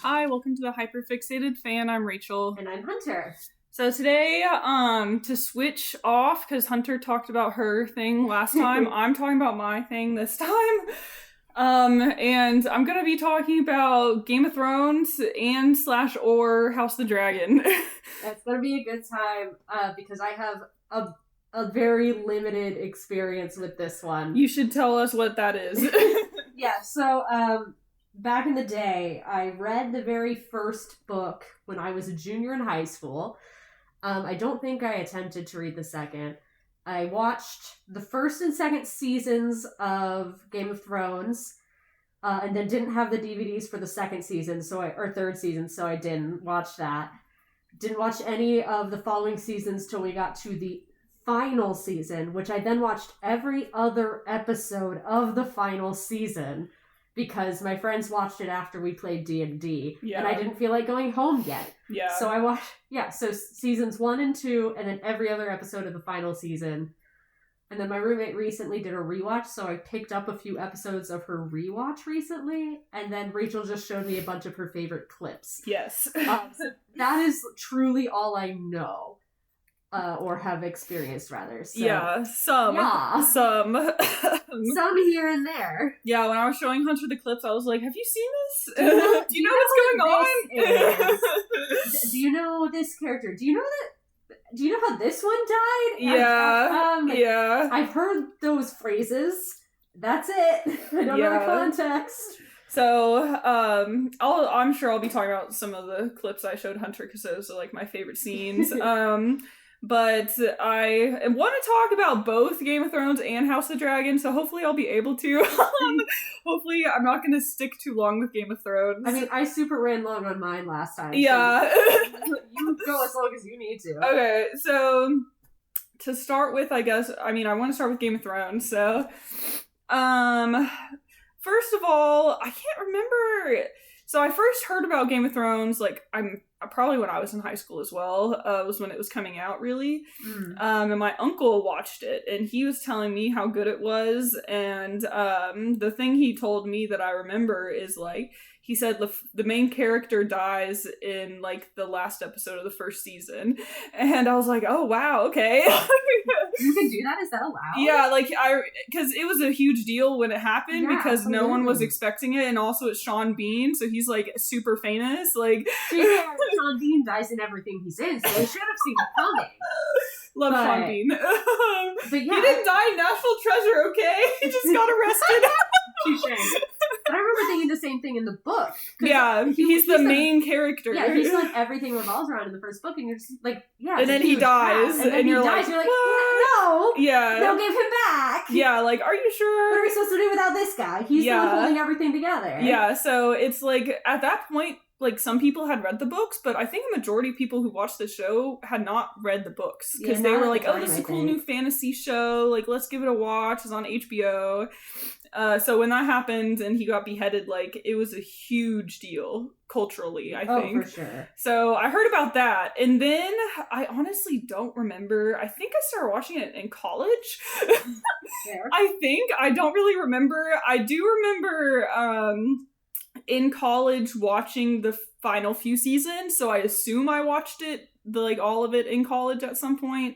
Hi, welcome to the Hyperfixated Fan. I'm Rachel. And I'm Hunter. So today, to switch off, because Hunter talked about her thing last time, I'm talking about my thing this time. And I'm gonna be talking about Game of Thrones and /or House of the Dragon. It's gonna be a good time, because I have a very limited experience with this one. You should tell us what that is. Yeah, so, back in the day, I read the very first book when I was a junior in high school. I don't think I attempted to read the second. I watched the first and second seasons of Game of Thrones, and then didn't have the DVDs for the second season, or third season, so I didn't watch that. Didn't watch any of the following seasons till we got to the final season, which I then watched every other episode of the final season because my friends watched it after we played D&D, and I didn't feel like going home yet. Yeah. So I watched, so seasons 1 and 2, and then every other episode of the final season. And then my roommate recently did a rewatch, so I picked up a few episodes of her rewatch recently, and then Rachel just showed me a bunch of her favorite clips. Yes. So that is truly all I know. Or have experienced, rather. So, some here and there. Yeah, when I was showing Hunter the clips, I was like, have you seen this? Do you know what's going on? Do you know this character? Do you know how this one died? Yeah. I've heard those phrases. That's it. I don't know the context. So, I'm sure I'll be talking about some of the clips I showed Hunter because those are like my favorite scenes. But I want to talk about both Game of Thrones and House of the Dragon, so hopefully I'll be able to. Hopefully I'm not going to stick too long with Game of Thrones. I mean, I super ran long on mine last time. Yeah. So you go as long as you need to. Okay, so to start with, I want to start with Game of Thrones, so, first of all, I can't remember. So I first heard about Game of Thrones, probably when I was in high school as well, was when it was coming out, really. And my uncle watched it, and he was telling me how good it was, and the thing he told me that I remember is, he said the main character dies in, the last episode of the first season, and I was like, oh, wow, okay. You can do that? Is that allowed? Yeah, because it was a huge deal when it happened, because absolutely. no one was expecting it, and also it's Sean Bean, so he's, super famous, Sean Bean dies in everything he's in, so they should have seen it coming. Love Sean Bean. But yeah. He didn't die in National Treasure, okay? He just got arrested. Touché. But I remember thinking the same thing in the book. Yeah, he's the main character. Yeah, he's everything revolves around in the first book, and you're just and then he dies, and you're like, no, yeah, no, give him back. Yeah, are you sure? What are we supposed to do without this guy? He's the one holding everything together. Yeah, so it's at that point, some people had read the books, but I think a majority of people who watched the show had not read the books, because they were oh, this is a cool new fantasy show, let's give it a watch, it's on HBO. So when that happened and he got beheaded, it was a huge deal culturally, I think. Oh, for sure. So I heard about that, and then I honestly don't remember. I think I started watching it in college. I don't really remember. I do remember in college watching the final few seasons, so I assume I watched it, all of it in college at some point.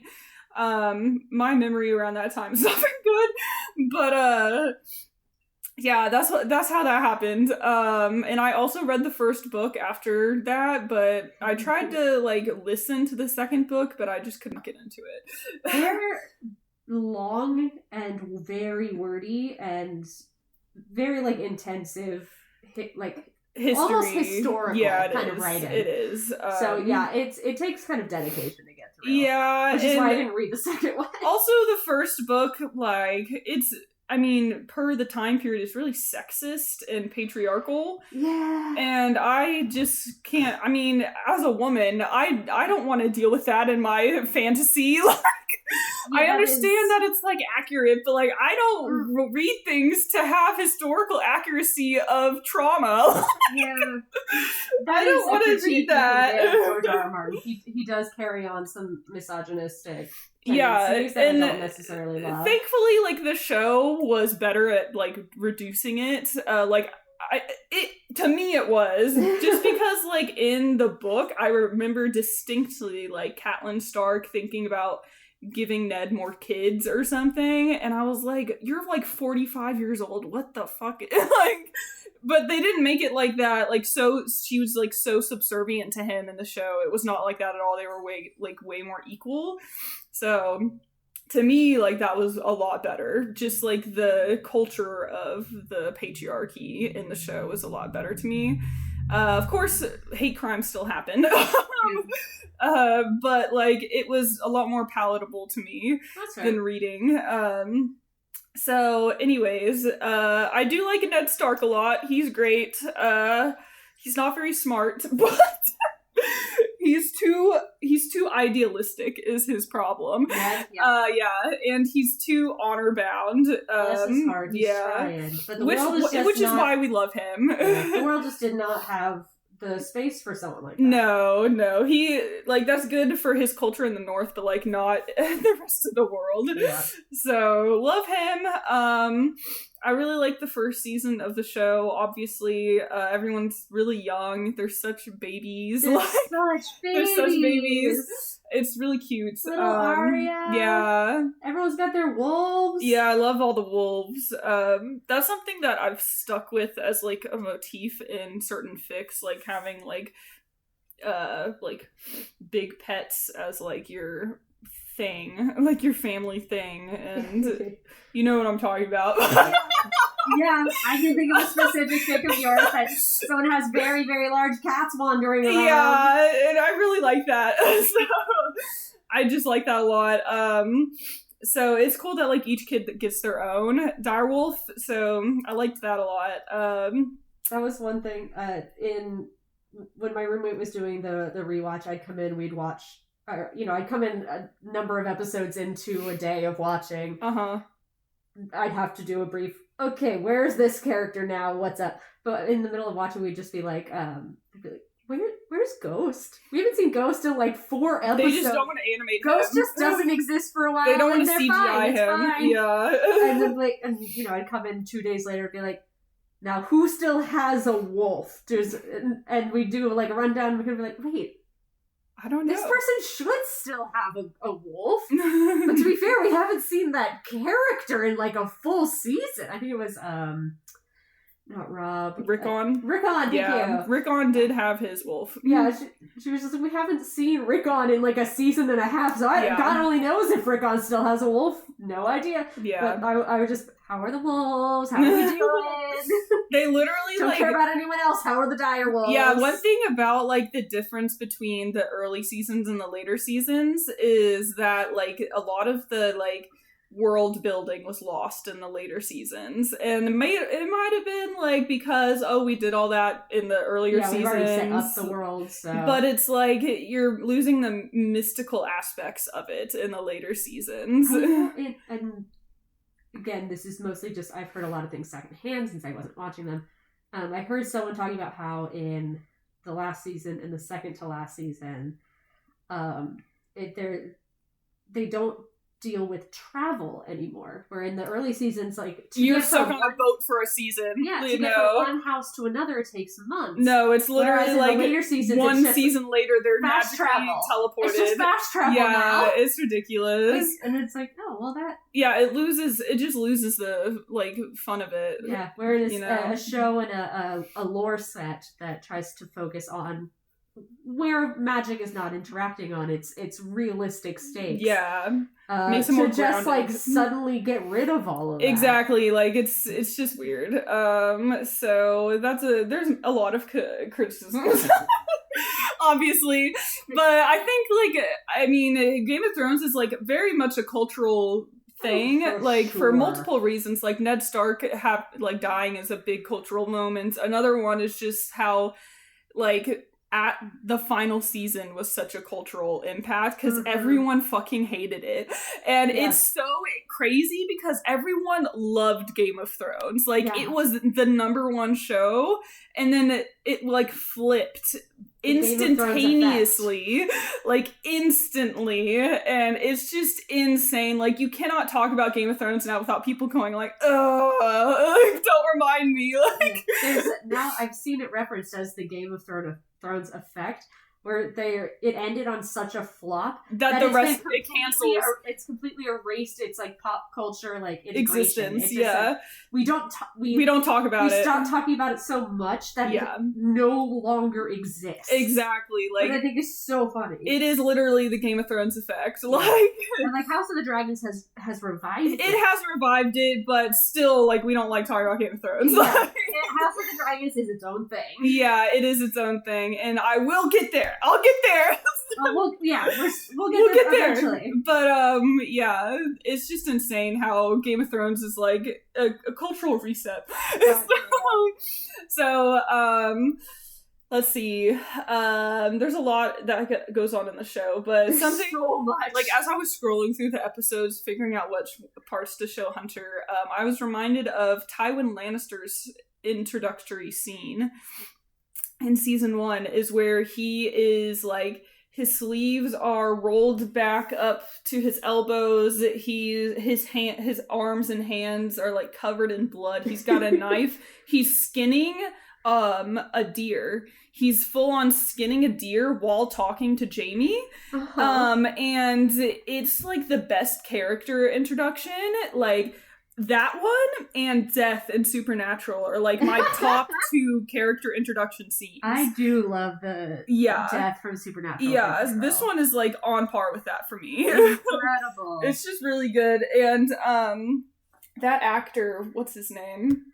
My memory around that time is not very good, but yeah, that's how that happened. And I also read the first book after that, but I tried to listen to the second book, but I just could not get into it. They're long and very wordy and very intensive, history, almost historical kind of writing. It is. So yeah, it takes kind of dedication to get through. Yeah, which is why I didn't read the second one. Also, the first book, it's. Per the time period, it's really sexist and patriarchal. Yeah. And I just can't, as a woman, I don't want to deal with that in my fantasy. I understand that it's accurate, but I don't read things to have historical accuracy of trauma. Yeah. I don't want to read that. George R. R. Martin. He does carry on some misogynistic and I don't necessarily love. Thankfully, the show was better at reducing it. To me, it was. Just because, like, in the book, I remember distinctly, like, Catelyn Stark thinking about giving Ned more kids or something, and I was like, you're, like, 45 years old, what the fuck? Like, but they didn't make it like that, like, so, she was, like, so subservient to him in the show. It was not like that at all. They were way more equal. So... to me, like, that was a lot better. Just, like, the culture of the patriarchy in the show was a lot better to me. Of course, hate crimes still happened. But, like, it was a lot more palatable to me than reading. So, anyways, I do like Ned Stark a lot. He's great. He's not very smart, but... He's too idealistic is his problem. Yeah, and he's too honor bound. This is hard. He's trying, but the world is just which is why we love him. The world just did not have the space for someone like that. No, he, like, that's good for his culture in the North, but, like, not the rest of the world. Yeah. So love him. I really like the first season of the show. Obviously, everyone's really young. They're such babies. They're such babies. It's really cute. Little Arya. Yeah. Everyone's got their wolves. Yeah, I love all the wolves. That's something that I've stuck with as, like, a motif in certain fics, like, having, like big pets as, like, your thing, like your family thing, and you know what I'm talking about. Yeah, I can think of a specific fic of yours that someone has very, very large cats wandering around. Yeah, and I really like that. So I just like that a lot. So it's cool that, like, each kid gets their own direwolf, so I liked that a lot. That was one thing, when my roommate was doing the rewatch, I'd come in, we'd watch, I'd come in a number of episodes into a day of watching. I'd have to do a brief, okay, where's this character now? What's up? But in the middle of watching, we'd just be like, where's Ghost? We haven't seen Ghost in, like, 4 episodes. They just don't want to animate Ghost just doesn't exist for a while. They don't want to CGI him. Fine. Yeah. And then, like, I'd come in 2 days later and be like, now who still has a wolf? And we do, like, a rundown, and we could be like, wait, I don't know. This person should still have a wolf. But to be fair, we haven't seen that character in, like, a full season. I think it was, not Rob. Rickon. Rickon, thank you. Rickon did have his wolf. Yeah, she was just like, we haven't seen Rickon in, like, a season and a half, so God only knows if Rickon still has a wolf. No idea. Yeah. But I would just, how are the wolves? How are we doing? They literally, don't care about anyone else. How are the dire wolves? Yeah, one thing about, like, the difference between the early seasons and the later seasons is that, like, a lot of the, like, world building was lost in the later seasons, and it might have been, like, because we did all that in the earlier seasons. We've already set up the world, so. But it's like you're losing the mystical aspects of it in the later seasons. And again, this is mostly just, I've heard a lot of things secondhand since I wasn't watching them. I heard someone talking about how in the last season and the second to last season, they don't deal with travel anymore. Where in the early seasons, like, you're stuck on a boat for a season. Yeah, to get from one house to another takes months. No, it's literally like later seasons, one season later they're fast magically teleported. It's just fast travel now. Yeah, it's ridiculous. And it's like, oh well, that. Yeah, it just loses the, like, fun of it. Yeah, whereas a show and a lore set that tries to focus on where magic is not interacting on its realistic stakes. Yeah. Makes it more to just, like, suddenly get rid of all of that. Exactly. Like, it's just weird. So there's a lot of criticisms. Obviously. But I think, Game of Thrones is, like, very much a cultural thing, for multiple reasons. Like, Ned Stark dying is a big cultural moment. Another one is just how, like, at the final season was such a cultural impact because everyone fucking hated it. And it's so crazy because everyone loved Game of Thrones. Like, it was the #1 show, and then it like flipped instantaneously, like instantly, and it's just insane. Like, you cannot talk about Game of Thrones now without people going like, "Oh, don't remind me." Like, now I've seen it referenced as the Game of Thrones effect, where it ended on such a flop that the rest it cancels. It's completely erased its like pop culture like existence. It's just, like, we don't talk about it. We stopped talking about it so much that it no longer exists. Exactly. Like, but I think it's so funny. It is literally the Game of Thrones effect. Like, and like House of the Dragons has revived it. It has revived it, but still, like, we don't like talking about Game of Thrones. Yeah. House of the Dragons is its own thing. Yeah, it is its own thing, and I will get there. I'll get there. We'll get there eventually. But yeah, it's just insane how Game of Thrones is like a cultural reset. So let's see. There's a lot that goes on in the show, but there's something so much. Like, as I was scrolling through the episodes, figuring out which parts to show Hunter, I was reminded of Tywin Lannister's introductory scene in season 1, is where he is like, his sleeves are rolled back up to his elbows. His arms and hands are like covered in blood. He's got a knife. He's skinning a deer. He's full on skinning a deer while talking to Jaime. And it's like the best character introduction. Like, that one and Death and Supernatural are like my top 2 character introduction scenes. I do love the Death from Supernatural. Yeah, this one is like on par with that for me. Incredible. It's just really good. And that actor, what's his name?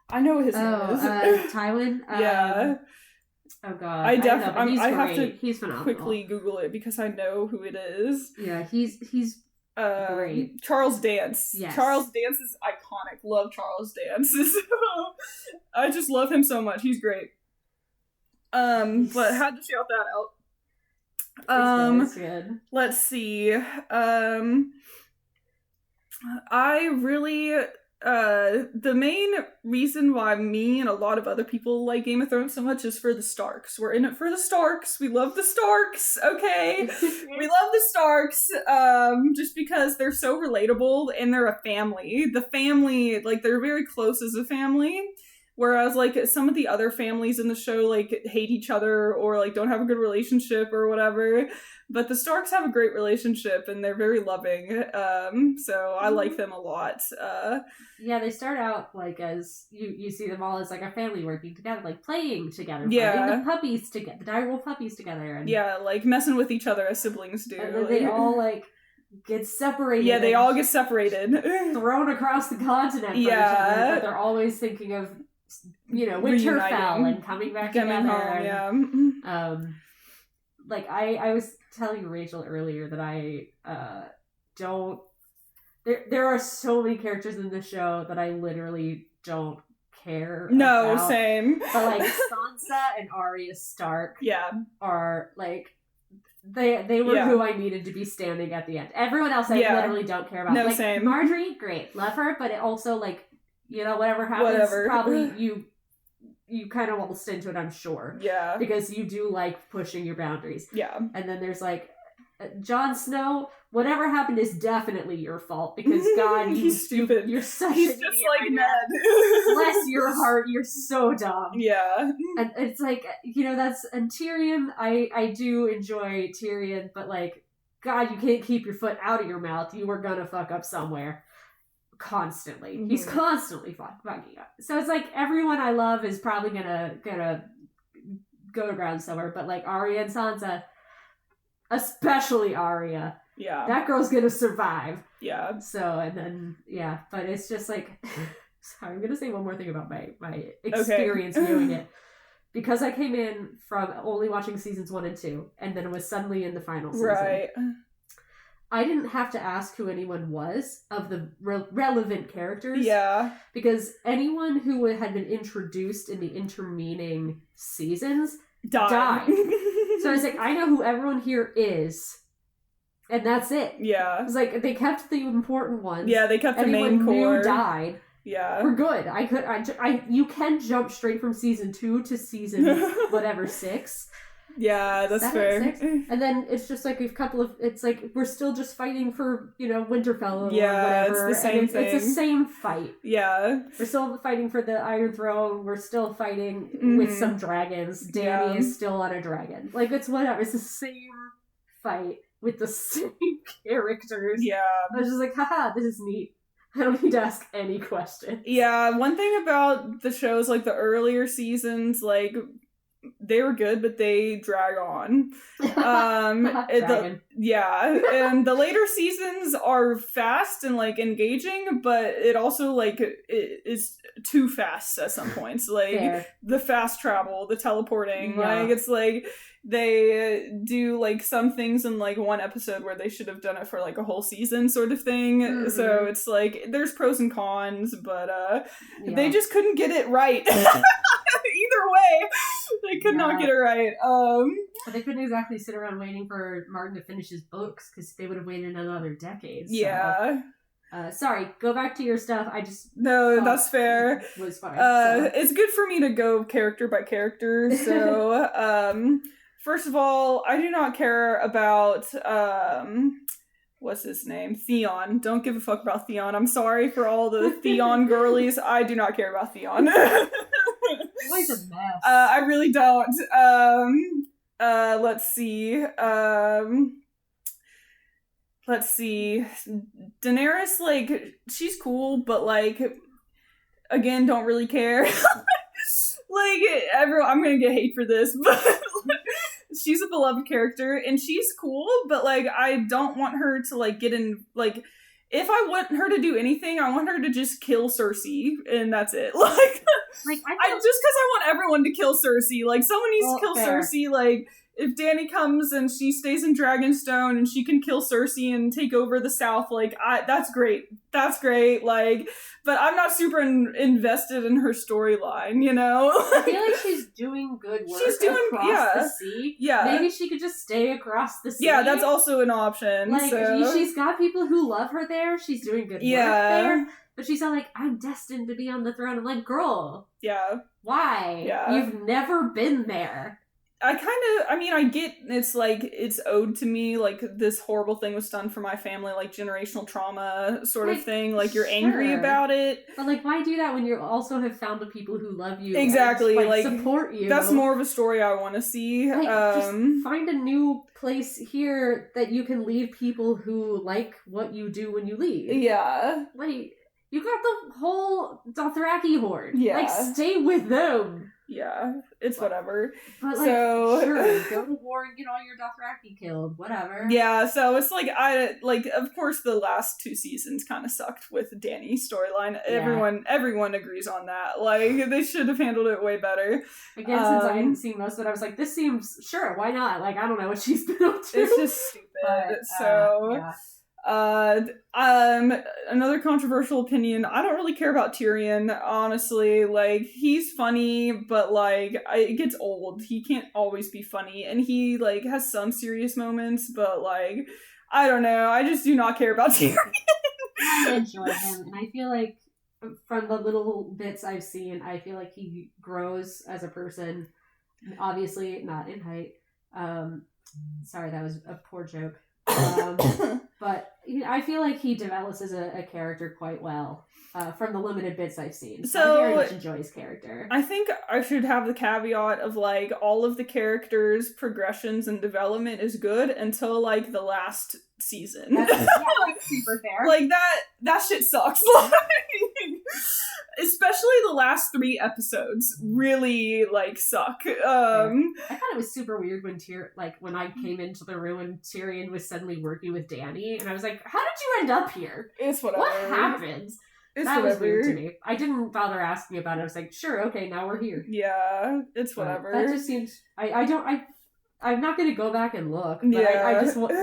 I know his name is. Tywin? Yeah. Oh god. I have to he's phenomenal. Quickly Google it because I know who it is. Yeah, he's great. Charles Dance. Yes. Charles Dance is iconic. Love Charles Dance. I just love him so much. He's great. But had to shout that out. It's good. Let's see. I really the main reason why me and a lot of other people like Game of Thrones so much is for the Starks. We're in it for the Starks. We love the Starks, okay? We love the Starks, just because they're so relatable and they're a family. The family, like, they're very close as a family. Whereas, like, some of the other families in the show, like, hate each other or, like, don't have a good relationship or whatever. But the Starks have a great relationship, and they're very loving. So I like them a lot. Yeah, they start out, like, as... You see them all as, like, a family working together, like, playing together. Yeah. Playing the puppies together. The direwolf puppies together. And, yeah, like, messing with each other as siblings do. And then they all, like... get separated. Yeah, they all get separated. Thrown across the continent from each other, but they're always thinking of... Winterfell and coming back together. Home, yeah. Like, I was telling Rachel earlier that I don't... There are so many characters in the show that I literally don't care about. Same. But, like, Sansa and Arya Stark are, like... They were who I needed to be standing at the end. Everyone else I literally don't care about. No, like, same. Marjorie, great. Love her, but it also, like... whatever happens, probably you kind of waltzed into it, I'm sure. Yeah. Because you do like pushing your boundaries. Yeah. And then there's like, Jon Snow, whatever happened is definitely your fault because God, he's stupid. You're such He's an just idiot like right Ned. Bless your heart, you're so dumb. Yeah. And it's like, and Tyrion, I do enjoy Tyrion, but like, God, you can't keep your foot out of your mouth. You were gonna fuck up somewhere. Constantly. Mm-hmm. He's constantly fucking up. So it's like everyone I love is probably gonna go to ground somewhere, but like Arya and Sansa, especially Arya. Yeah. That girl's gonna survive. Yeah. So, and then, but it's just like, sorry, I'm gonna say one more thing about my experience viewing it. Because I came in from only watching seasons 1 and 2, and then it was suddenly in the final season. Right. I didn't have to ask who anyone was of the relevant characters. Yeah. Because anyone who had been introduced in the intervening seasons died. So I was like, I know who everyone here is. And that's it. Yeah. It was like, they kept the important ones. Yeah, they kept the main core. Anyone new died. Yeah. We're good. You can jump straight from season 2 to season 6. Yeah, that's fair. 6? And then it's just like a couple of, it's like we're still just fighting for, Winterfell or whatever. It's the same thing. It's the same fight. Yeah. We're still fighting for the Iron Throne. We're still fighting with some dragons. Dany is still on a dragon. Like, it's whatever. It's the same fight with the same characters. Yeah. I was just like, haha, this is neat. I don't need to ask any questions. Yeah, one thing about the shows, like the earlier seasons, like they were good, but they drag on. And the later seasons are fast and like engaging, but it also like it is too fast at some points. Like the fast travel, the teleporting, like it's like they do like some things in like one episode where they should have done it for like a whole season sort of thing. So it's like there's pros and cons, but they just couldn't get it right. Either way, they could not get it right. But they couldn't exactly sit around waiting for Martin to finish his books because they would have waited another decade. So. Yeah. Sorry, go back to your stuff. No, that's fair. It was fine. It's good for me to go character by character. So, first of all, I do not care about what's his name? Theon. Don't give a fuck about Theon. I'm sorry for all the Theon girlies. I do not care about Theon. He's a mess. I really don't. Let's see. Daenerys, like, she's cool, but like, again, don't really care. Like, I'm gonna get hate for this, but she's a beloved character, and she's cool, but like, I don't want her to like get in, like, if I want her to do anything, I want her to just kill Cersei, and that's it. Like just because I want everyone to kill Cersei. Like, someone needs to kill Cersei. Like, if Dany comes and she stays in Dragonstone and she can kill Cersei and take over the South, like, that's great. That's great. Like, but I'm not super invested in her storyline, you know? I feel like she's doing good work across the sea. Yeah. Maybe she could just stay across the sea. Yeah, that's also an option. Like, so. She's got people who love her there. She's doing good work there. But she's not like, I'm destined to be on the throne. I'm like, girl. Yeah. Why? Yeah. You've never been there. I get it's like, it's owed to me, like, this horrible thing was done for my family, like, generational trauma sort of thing, like, you're angry about it. But, like, why do that when you also have found the people who love you exactly, and, like, support you? That's more of a story I want to see. Like, just find a new place here that you can leave people who like what you do when you leave. Yeah. Like, you got the whole Dothraki horde. Yeah. Like, stay with them. Yeah, it's whatever. But, like, sure, go to war and get all your Dothraki killed, whatever. Yeah, so it's like, of course the last 2 seasons kind of sucked with Dany's storyline. Yeah. Everyone agrees on that. Like, they should have handled it way better. Again, since I hadn't seen most of it, I was like, this seems, sure, why not? Like, I don't know what she's been up to. It's just stupid, another controversial opinion. I don't really care about Tyrion, honestly. Like, he's funny, but like, it gets old. He can't always be funny, and he like has some serious moments, but like, I don't know. I just do not care about Tyrion. I enjoy him, and I feel like from the little bits I've seen, I feel like he grows as a person. Obviously, not in height. Sorry, that was a poor joke. But I feel like he develops as a character quite well from the limited bits I've seen. So I very much enjoy his character. I think I should have the caveat of like, all of the characters' progressions and development is good until like the last season. That's super fair. Like, that shit sucks. Especially the last 3 episodes really like suck. I thought it was super weird when I came into the room and Tyrion was suddenly working with Dany, and I was like, how did you end up here? It's whatever. What happened? That was weird to me. I didn't bother asking about it. I was like, sure, okay, now we're here. Yeah, it's whatever. That just seems. I'm not gonna go back and look. But I just want.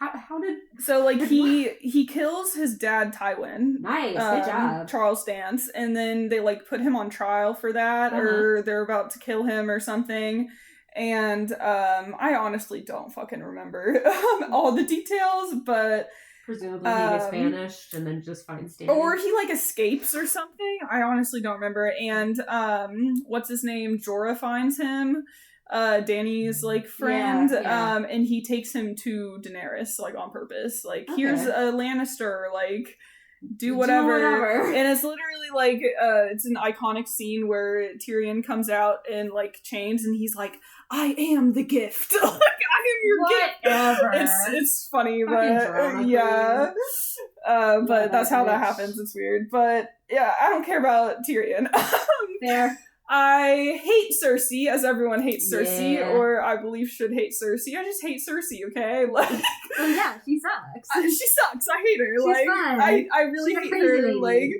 How did... So, like, he kills his dad, Tywin. Nice, good job. Charles Dance. And then they, like, put him on trial for that, or they're about to kill him or something. And I honestly don't fucking remember all the details, but... Presumably he gets banished and then just finds Dany. Or he, like, escapes or something. I honestly don't remember. And, what's his name? Jorah finds him. Dany's like friend, Yeah. and he takes him to Daenerys like on purpose. Like, here's a Lannister, like, do whatever. And it's literally like it's an iconic scene where Tyrion comes out in like chains, and he's like, I am the gift. Like, I am your gift. It's funny, but yeah. But that's how that happens. It's weird, but yeah, I don't care about Tyrion. Fair. I hate Cersei, as everyone hates Cersei, or I believe should hate Cersei. I just hate Cersei, okay? Like, oh yeah, she sucks. She sucks. I hate her. She's like, fun. I really hate her. Like,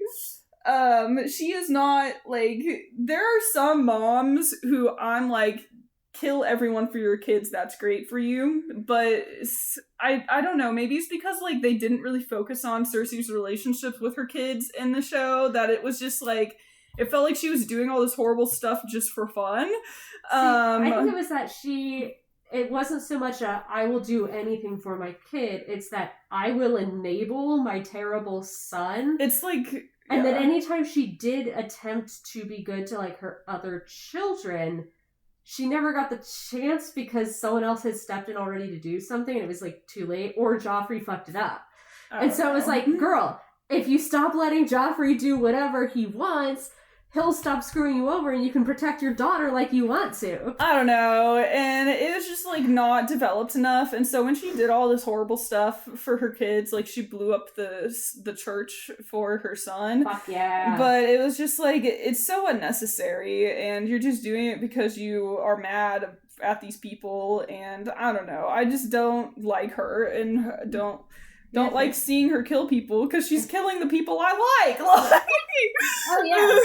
she is not like. There are some moms who I'm like, kill everyone for your kids. That's great for you, but I don't know. Maybe it's because like they didn't really focus on Cersei's relationships with her kids in the show. That it was just like. It felt like she was doing all this horrible stuff just for fun. I think it was that it wasn't so much I will do anything for my kid, it's that I will enable my terrible son. It's like... Yeah. And then anytime she did attempt to be good to like her other children, she never got the chance because someone else had stepped in already to do something and it was like too late, or Joffrey fucked it up. And so it was like, girl, if you stop letting Joffrey do whatever he wants... he'll stop screwing you over and you can protect your daughter like you want to. I don't know. And it was just, like, not developed enough. And so when she did all this horrible stuff for her kids, like, she blew up the church for her son. Fuck yeah. But it was just, like, it's so unnecessary. And you're just doing it because you are mad at these people. And I don't know. I just don't like her and don't like seeing her kill people because she's killing the people I like. Oh yeah,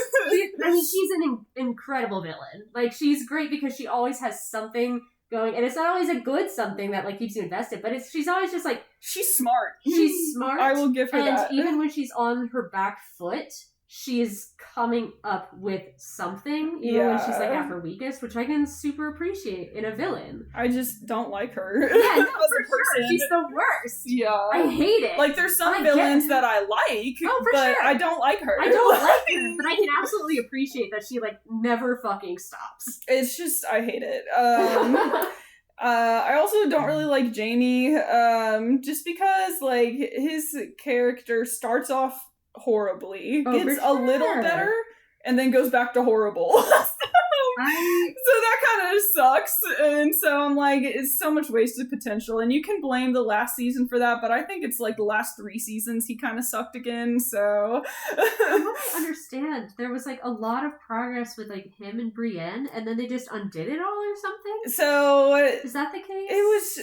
she's an incredible villain. Like, she's great because she always has something going, and it's not always a good something that like keeps you invested, but she's always just like, she's smart. She's smart. I will give her that. And even when she's on her back foot, she is coming up with something, even when she's like at her weakest, which I can super appreciate in a villain. I just don't like her. Yeah, no, for sure. She's the worst. Yeah. I hate it. Like, there's some villains that I like, but I don't like her. I don't like her, but I can absolutely appreciate that she, like, never fucking stops. It's just, I hate it. I also don't really like Jaime, just because, like, his character starts off horribly, gets a little better, and then goes back to horrible. So that kind of sucks, and so I'm like, it's so much wasted potential, and you can blame the last season for that, but I think it's like the last 3 seasons he kind of sucked again, so... I don't understand. There was like a lot of progress with like him and Brienne, and then they just undid it all or something? So... Is that the case?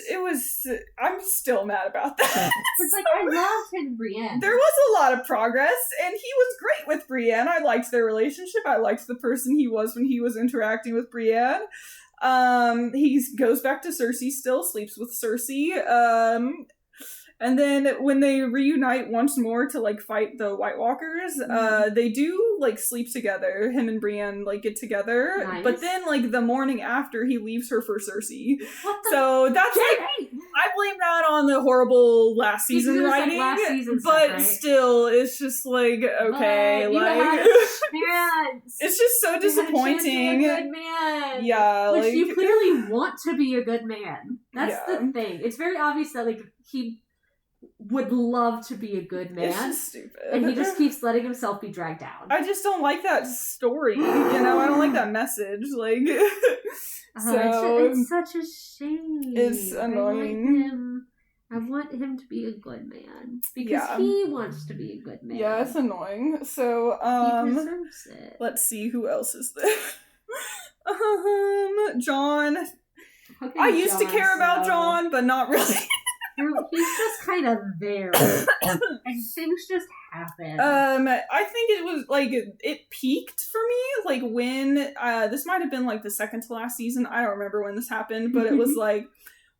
It was... I'm still mad about that. It's like, I loved him and Brienne. There was a lot of progress, and he was great with Brienne. I liked their relationship. I liked the person he was when he was interacting with Brienne. He goes back to Cersei still, sleeps with Cersei. And then when they reunite once more to, like, fight the White Walkers, they do, like, sleep together. Him and Brienne, like, get together. Nice. But then, like, the morning after, he leaves her for Cersei. So that's, like, I blame that on the horrible last season writing. Like last season but stuff, right? Still, it's just, like, okay, like... it's just so disappointing. You had a chance to be a good man. Yeah, which like... you clearly want to be a good man. That's the thing. It's very obvious that, like, he... would love to be a good man. It's just stupid. And he just keeps letting himself be dragged down. I just don't like that story. You know, I don't like that message. Like, so... It's such a shame. It's annoying. I want him to be a good man. Because he wants to be a good man. Yeah, it's annoying. So, he deserves it. Let's see who else is there. Jon. I used to care about Jon, but not really. He's just kind of there. And things just happen. I think it was, like, it peaked for me, like, when, this might have been, like, the second to last season, I don't remember when this happened, but it was, like,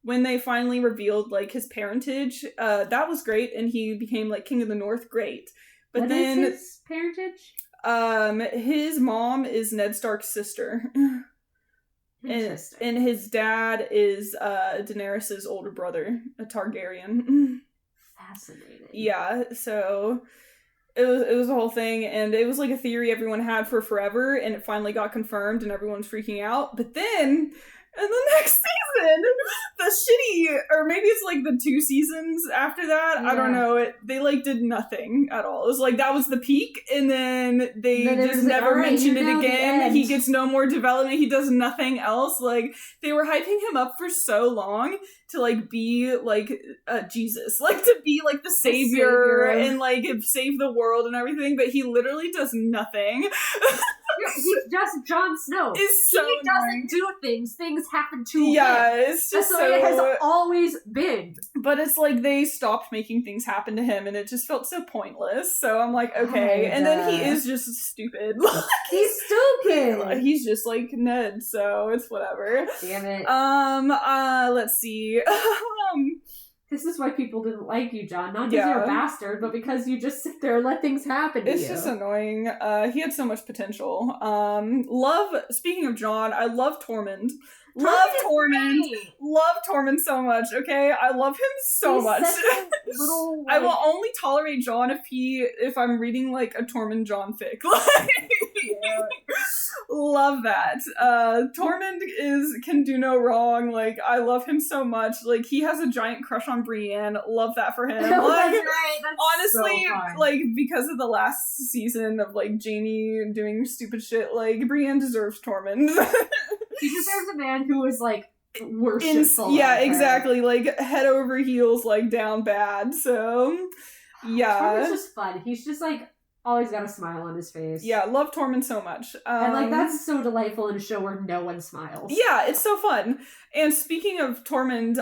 when they finally revealed, like, his parentage, that was great, and he became, like, King of the North, great. But what then... is his parentage? His mom is Ned Stark's sister. And his dad is Daenerys' older brother, a Targaryen. Fascinating. Yeah, so it was a whole thing, and it was like a theory everyone had for forever, and it finally got confirmed, and everyone's freaking out. But then And the next season, the shitty, or maybe it's like the 2 seasons after that. I don't know. They like did nothing at all. It was like that was the peak, and then they just never mentioned it again. He gets no more development. He does nothing else. Like they were hyping him up for so long to like be like Jesus, like to be like the savior and like save the world and everything, but he literally does nothing. He's just Jon Snow. It's so he doesn't do things. Things happen to him. Yeah, it's just so it has always been. But it's like they stopped making things happen to him, and it just felt so pointless. So I'm like, okay. And then he is just stupid. He's stupid. He's just like Ned, so it's whatever. Damn it. Let's see. This is why people didn't like you, John. Not because you're a bastard, but because you just sit there and let things happen to you. It's just annoying. He had so much potential. Speaking of John, I love Tormund. Love Tormund so much, okay? I love him so much. Little, I will only tolerate John if I'm reading like a Tormund John fic. Love that. Tormund can do no wrong. Like, I love him so much. Like, he has a giant crush on Brienne. Love that for him. Like, that's right. That's honestly, so like, because of the last season of like Jaime doing stupid shit, like Brienne deserves Tormund. He deserves a man who is like worshipful. Exactly. Like head over heels, like down bad. So yeah, Tormund's just fun. He's just like always got a smile on his face. Yeah, love Tormund so much. And like that's so delightful in a show where no one smiles. Yeah, it's so fun. And speaking of Tormund,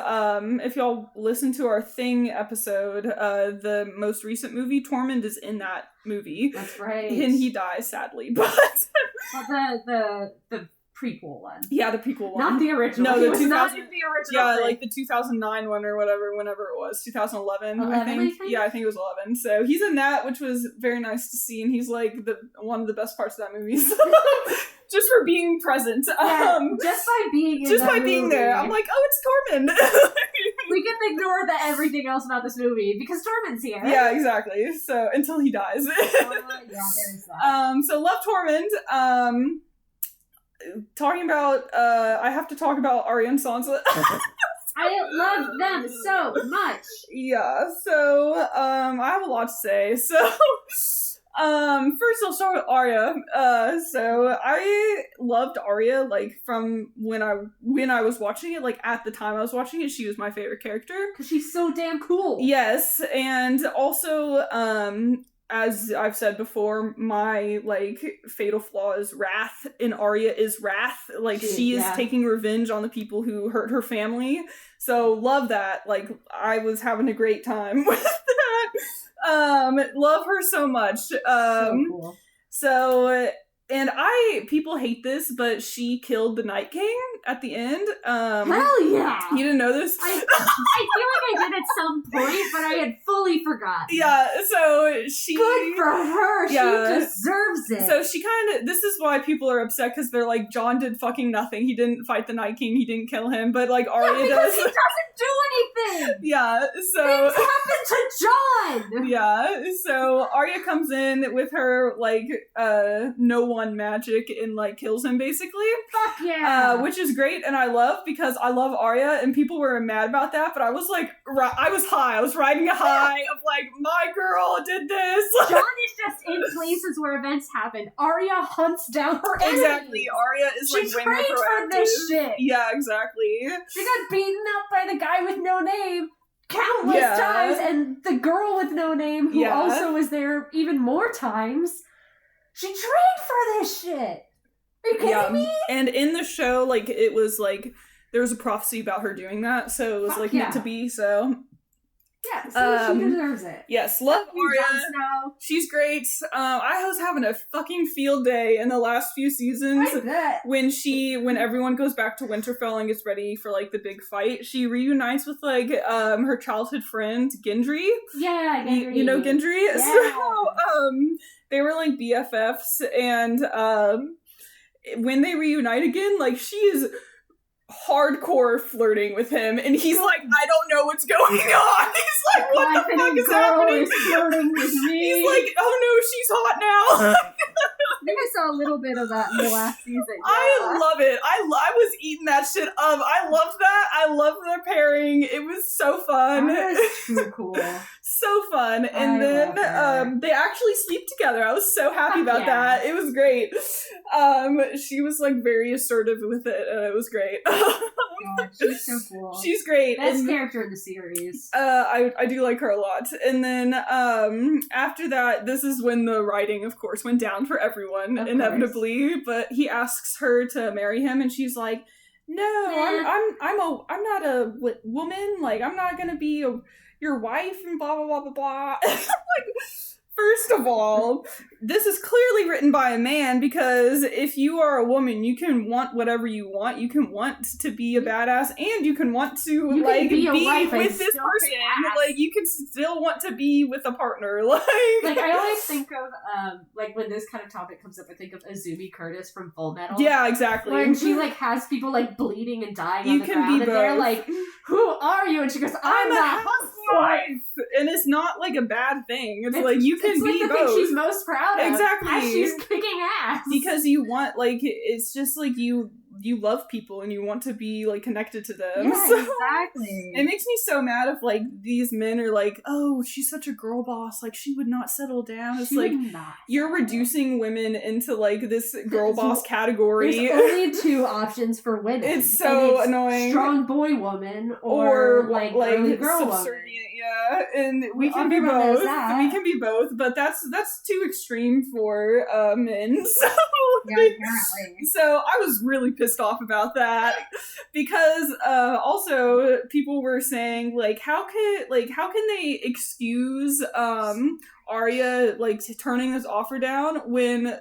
if y'all listen to our Thing episode, the most recent movie, Tormund is in that movie. That's right. And he dies sadly, but the prequel one. Yeah, the prequel one. Not the original. No, he was not in the original. Yeah, like the 2009 one or whenever it was. 2011, I think. Yeah, I think it was 11. So he's in that, which was very nice to see, and he's like one of the best parts of that movie. So just for being present. Yeah, just by being in that being movie. there. I'm like, oh, it's Tormund. We can ignore everything else about this movie because Tormund's here. Yeah, exactly. So until he dies. Yeah, there's that. So love Tormund. Talking about, I have to talk about Arya and Sansa. I love them so much. Yeah, so, I have a lot to say. So, first I'll start with Arya. So I loved Arya, like, from when I was watching it, like, at the time I was watching it, she was my favorite character. Because she's so damn cool. Yes, and also, as I've said before, my, like, fatal flaw is wrath, and Arya is wrath. Like, she is taking revenge on the people who hurt her family. So, love that. Like, I was having a great time with that. Love her so much. So cool. So, and people hate this, but she killed the Night King at the end. Hell yeah! You didn't know this? I feel like I did at some point, but I had fully forgotten. Yeah, so Good for her! Yeah. She deserves it! So she this is why people are upset, because they're like, Jon did fucking nothing. He didn't fight the Night King, he didn't kill him, but like Arya does. He doesn't do anything! Yeah, so... Things happen to Jon! Yeah, so Arya comes in with her, like, no one magic and, like, kills him, basically. Fuck yeah! Which is great, and I love, because I love Arya, and people were mad about that, but I was, like, I was high. I was riding a high of, like, my girl did this. Jon is just in places where events happen. Arya hunts down her enemies. Exactly. Arya is, like, way more proactive. She trained for this shit. Yeah, exactly. She got beaten up by the guy with no name countless times, and the girl with no name, who also was there even more times. She trained for this shit. Are you kidding me? And in the show, like, it was, like, there was a prophecy about her doing that, so it was, like, meant to be, so... Yeah, so she deserves it. Yes, love Arya. She's great. I was having a fucking field day in the last few seasons. I bet. When everyone goes back to Winterfell and gets ready for, like, the big fight, she reunites with, like, her childhood friend, Gendry. Yeah, Gendry. You know Gendry? Yeah. So, they were, like, BFFs, and, when they reunite again, like, she is hardcore flirting with him, and he's like, I don't know what's going on. He's like, what the fuck is happening? Flirting with me. He's like, oh no, she's hot now. I think I saw a little bit of that in the last season. Yeah. I love it. I was eating that shit up. I love that. I love their pairing. It was so fun. That was too cool. So fun. And then they actually sleep together. I was so happy about that. It was great. She was like very assertive with it, and it was great. God, she's so cool. She's great. Best character in the series. I do like her a lot. And then after that, this is when the writing, of course, went down for everyone, inevitably. But he asks her to marry him, and she's like, "No, I'm not a woman. Like, I'm not gonna be your wife," and blah blah blah blah blah. Like, first of all, this is clearly written by a man, because if you are a woman, you can want whatever you want. You can want to be a badass, and you can want to be with this person. Like, you can still want to be with a partner. Like I always think of like when this kind of topic comes up, I think of Azumi Curtis from Full Metal. Yeah, exactly. When she like has people like bleeding and dying you on the can ground, be and both. they're like, "Who are you?" And she goes, "I'm a housewife." And it's not like a bad thing. It's like you can be the both. Thing she's most proud of. Exactly. As she's kicking ass. Because you want, like, it's just like you love people and you want to be like connected to them. Yeah, so exactly. It makes me so mad if like these men are like, "Oh, she's such a girl boss, like she would not settle down." It's like you're reducing women into like this girl boss category. There's only two options for women. It's so annoying. Strong boy woman or like girly girl subservient, woman. Yeah, and we can be both. We can be both, but that's too extreme for men. So apparently. So I was really pissed off about that, because also people were saying like how can they excuse Arya like turning this offer down when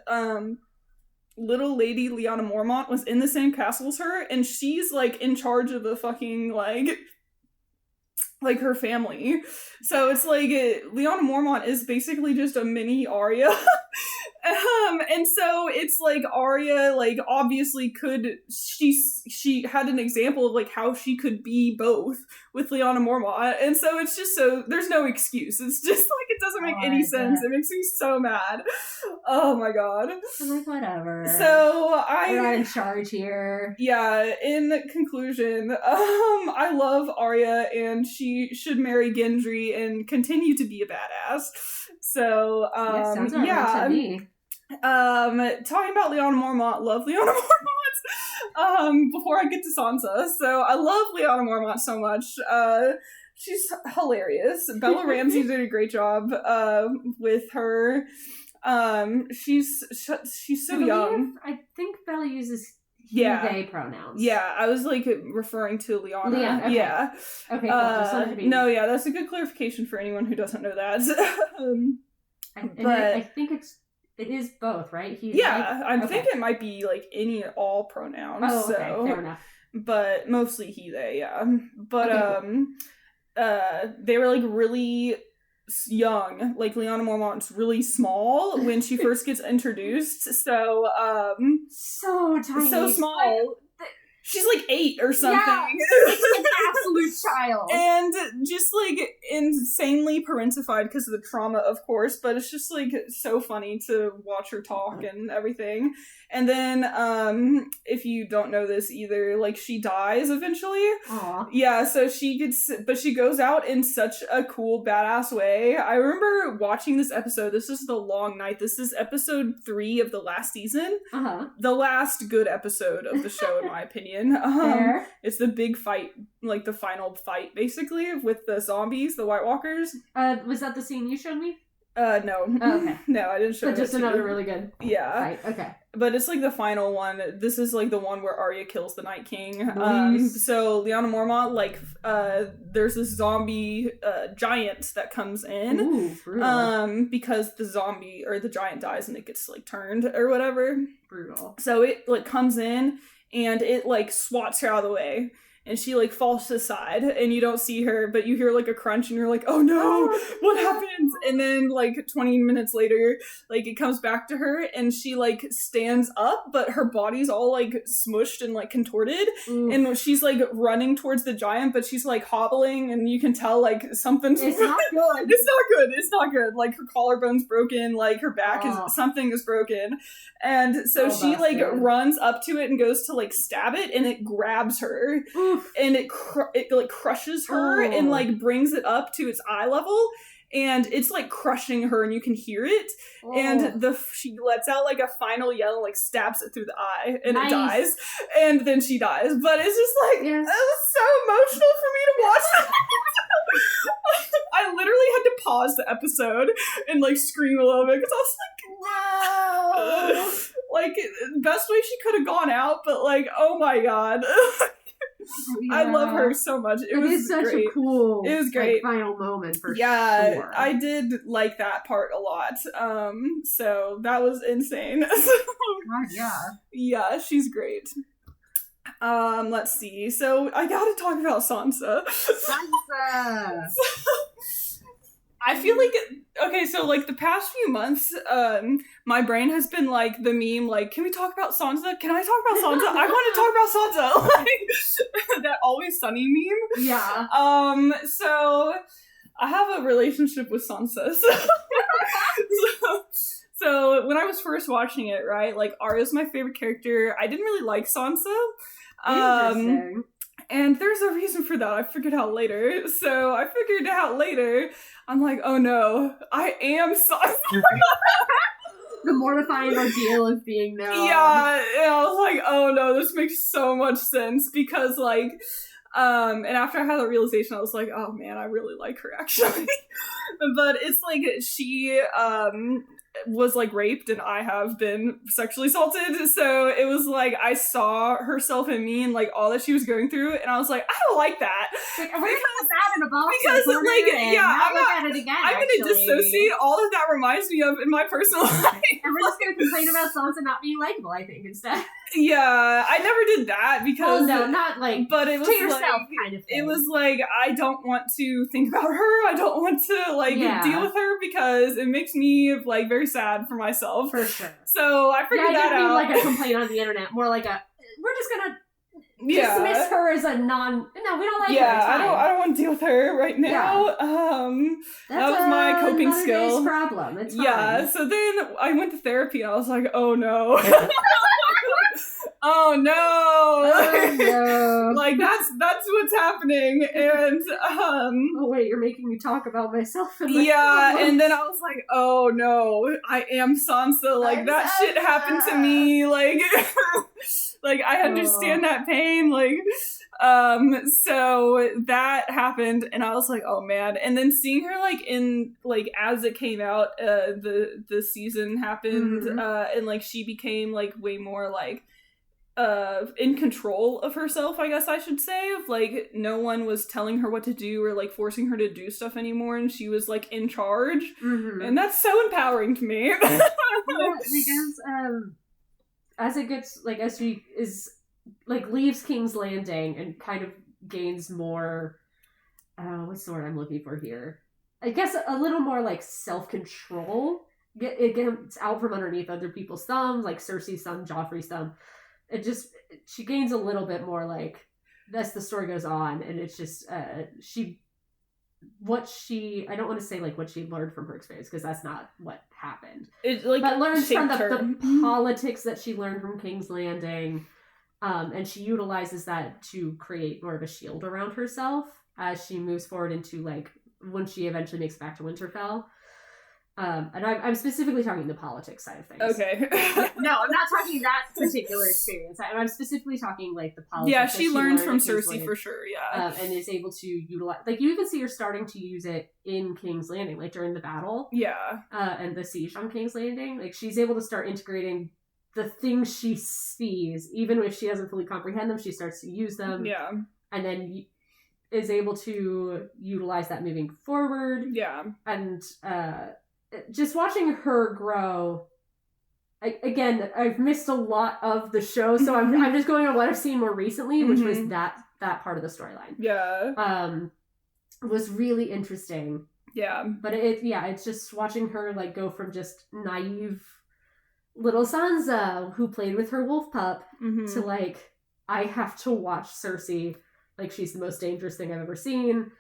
little lady Lyanna Mormont was in the same castle as her, and she's like in charge of a fucking like her family. So it's like Lyanna Mormont is basically just a mini Arya. And so it's like Arya like obviously she had an example of like how she could be both with Lyanna Mormont, and so it's just so there's no excuse. It's just like it doesn't make any sense. It makes me so mad. Oh my god. I'm like, whatever. So we're not in charge here. Yeah, in conclusion, I love Arya, and she should marry Gendry and continue to be a badass. So sounds to me. Talking about Lyanna Mormont, love Lyanna Mormont. Before I get to Sansa, so I love Lyanna Mormont so much. She's hilarious. Bella Ramsey did a great job with her. She's so young. I think Bella uses they pronouns. Yeah, I was like referring to Lyanna. Leon, okay. Yeah. Okay, cool. No, yeah, that's a good clarification for anyone who doesn't know that. I think it is both, right? I think it might be like any and all pronouns. Oh, okay, fair enough. But mostly he, they, yeah. But okay, cool. They were like really young. Like Lyanna Mormont's really small when she first gets introduced. So so tiny, so small. She's like 8 or something. Yeah, an absolute child. And just like insanely parentified because of the trauma, of course, but it's just like so funny to watch her talk and everything. And then, if you don't know this either, like she dies eventually. Aww. Yeah, so but she goes out in such a cool, badass way. I remember watching this episode. This is The Long Night. This is episode 3 of the last season. The last good episode of the show, in my opinion. It's the big fight, like the final fight, basically, with the zombies, the White Walkers. Was that the scene you showed me? No. Oh, okay. No, I didn't show it. But just another really good fight. Okay. But it's like the final one. This is like the one where Arya kills the Night King. Nice. So Lyanna Mormont, like, there's this zombie giant that comes in. Ooh, brutal. Because the zombie or the giant dies and it gets like turned or whatever. Brutal. So it like comes in and it like swats her out of the way. and she like falls to the side and you don't see her, but you hear like a crunch and you're like, oh no, what happens? And then like 20 minutes later, like it comes back to her and she like stands up, but her body's all like smushed and like contorted. And she's like running towards the giant, but she's like hobbling and you can tell like something's It's not good. It's not good. Like her collarbone's broken, like her back is something is broken. And so she like runs up to it and goes to like stab it, and it grabs her. And it like crushes her and like brings it up to its eye level, and it's like crushing her and you can hear it. And she lets out like a final yell, like stabs it through the eye, and it dies, and then she dies. But it's just like it was so emotional for me to watch. I literally had to pause the episode and like scream a little bit because I was like, no. Like best way she could have gone out, but like, oh my god. I love her so much. It was such great. A cool, it was great, like, final moment for sure. I did like that part a lot. So that was insane. Yeah, she's great. Let's see. So I gotta talk about Sansa. I feel like, okay, so like the past few months, my brain has been like the meme, like, can we talk about Sansa? Can I talk about Sansa? I want to talk about Sansa. Like, that Always Sunny meme. Yeah. So I have a relationship with Sansa. So when I was first watching it, right, like Arya's my favorite character. I didn't really like Sansa. Interesting. And there's a reason for that. I figured out later. So I figured it out later. I'm like, oh no, I am Sansa. The mortifying ordeal of being known. Yeah, and I was like, oh no, this makes so much sense because like, and after I had the realization, I was like, oh man, I really like her actually. But it's like she was like raped and I have been sexually assaulted, so it was like I saw herself in me and like all that she was going through, and I was like, I don't like that. Like, we're gonna put that in a box because like I'm gonna dissociate all of that reminds me of in my personal life. And we're just gonna complain about Sansa not being likable, I think, instead. Yeah, I never did that because no, not like, but it was to yourself like, kind of thing. It was like I don't want to think about her. I don't want to like deal with her because it makes me like very sad for myself. For sure. So I figured that out. I didn't mean like a complaint on the internet. More like we're just gonna dismiss her as a no, we don't like her. I don't want to deal with her right now. That was my coping skill. Problem. It's fine. Yeah. So then I went to therapy and I was like, oh no. Oh no! Like that's what's happening, and oh wait, you're making me talk about myself. And and then I was like, oh no, I am Sansa. Like that shit happened to me. Like, like I understand that pain. Like, so that happened, and I was like, oh man. And then seeing her like in like as it came out, the season happened, and like she became like way more like. In control of herself, I guess I should say. Of like, no one was telling her what to do or like forcing her to do stuff anymore, and she was like in charge, and that's so empowering to me. As it gets like as she is like leaves King's Landing and kind of gains more, what's the word I'm looking for here? I guess a little more like self-control. It gets out from underneath other people's thumbs, like Cersei's thumb, Joffrey's thumb. She gains a little bit more like as the story goes on, and it's just I don't want to say like what she learned from her experience because that's not what happened. It like but learns from the politics that she learned from King's Landing, and she utilizes that to create more of a shield around herself as she moves forward into like when she eventually makes it back to Winterfell. And I'm specifically talking the politics side of things. Okay. No, I'm not talking that particular experience. I'm specifically talking like the politics. Yeah, she learned from Cersei for sure. Yeah, and is able to utilize. Like you even see her starting to use it in King's Landing, like during the battle. Yeah. And the siege on King's Landing, like she's able to start integrating the things she sees, even if she doesn't fully comprehend them. She starts to use them. Yeah. And then is able to utilize that moving forward. Yeah. And just watching her grow. Again, I've missed a lot of the show, so I'm just going on what I've seen more recently, which was that that part of the storyline. Yeah. Was really interesting. Yeah. But it's just watching her like go from just naive little Sansa who played with her wolf pup to like, I have to watch Cersei like she's the most dangerous thing I've ever seen,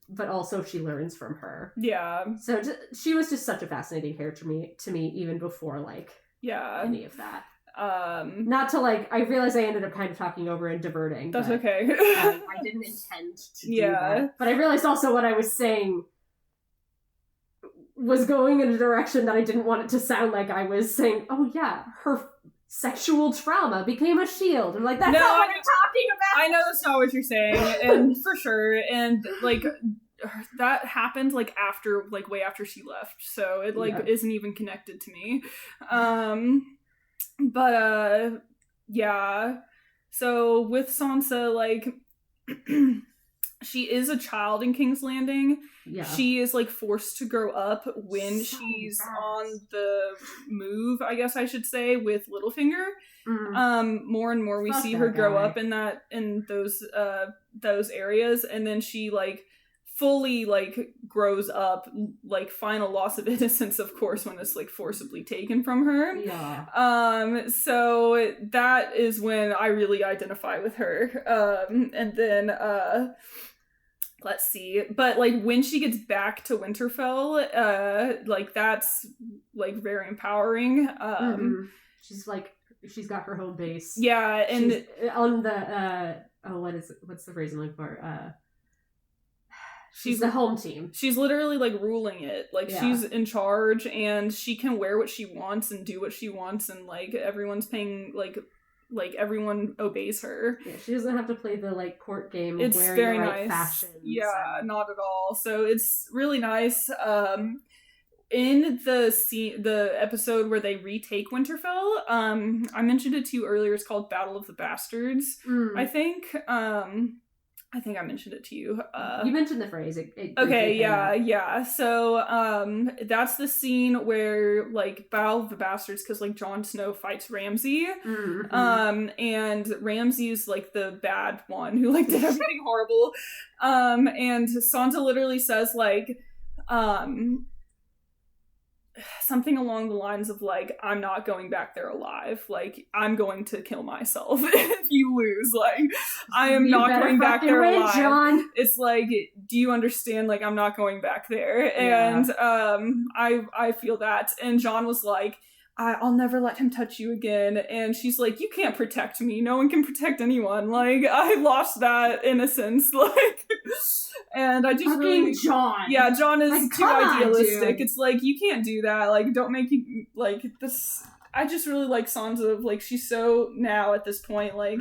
but also she learns from her. Yeah. So she was just such a fascinating character to me even before like any of that. Not to like, I realize I ended up kind of talking over and diverting. That's okay. I didn't intend to do that. But I realized also what I was saying was going in a direction that I didn't want it to sound like I was saying, oh yeah, her sexual trauma became a shield. I'm like, that's not what I'm talking about! I know that's not what you're saying, and for sure, and like, that happened like after, like way after she left, so it like isn't even connected to me. But yeah, so with Sansa, like, she is a child in King's Landing. Yeah. She is like forced to grow up when she's on the move, I guess I should say, with Littlefinger. More and more we see her grow up in those areas, and then she like fully like grows up, like final loss of innocence, of course, when it's like forcibly taken from her. Yeah. So that is when I really identify with her. And then let's see, but like when she gets back to Winterfell, like that's like very empowering. She's like, she's got her home base. Yeah, and she's on the what's the phrase I'm looking for? She's the home team. She's literally like ruling it. Like she's in charge, and she can wear what she wants and do what she wants, and like everyone's paying like everyone obeys her. Yeah, she doesn't have to play the like court game of it's wearing very the right nice fashions. Yeah, not at all. So it's really nice. In the episode where they retake Winterfell, I mentioned it to you earlier, it's called Battle of the Bastards. I think I mentioned it to you. You mentioned the phrase. Okay, yeah. So, that's the scene where, like, Battle of the Bastards, because, like, Jon Snow fights Ramsay. And Ramsay is, like, the bad one who, like, did everything horrible. And Sansa literally says, like, something along the lines of like, I'm not going back there alive. Like, I'm going to kill myself if you lose. Like, I am not going back there alive. John. It's like, do you understand? Like, I'm not going back there. And I feel that. And Jon was like, I'll never let him touch you again. And she's like, you can't protect me. No one can protect anyone. Like, I lost that innocence. Like, and I just fucking really... Jon. Yeah, Jon is like, too idealistic. On, it's like, you can't do that. Like, don't make you... Like, this... I just really like Sansa. Like, she's so... Now, at this point, like,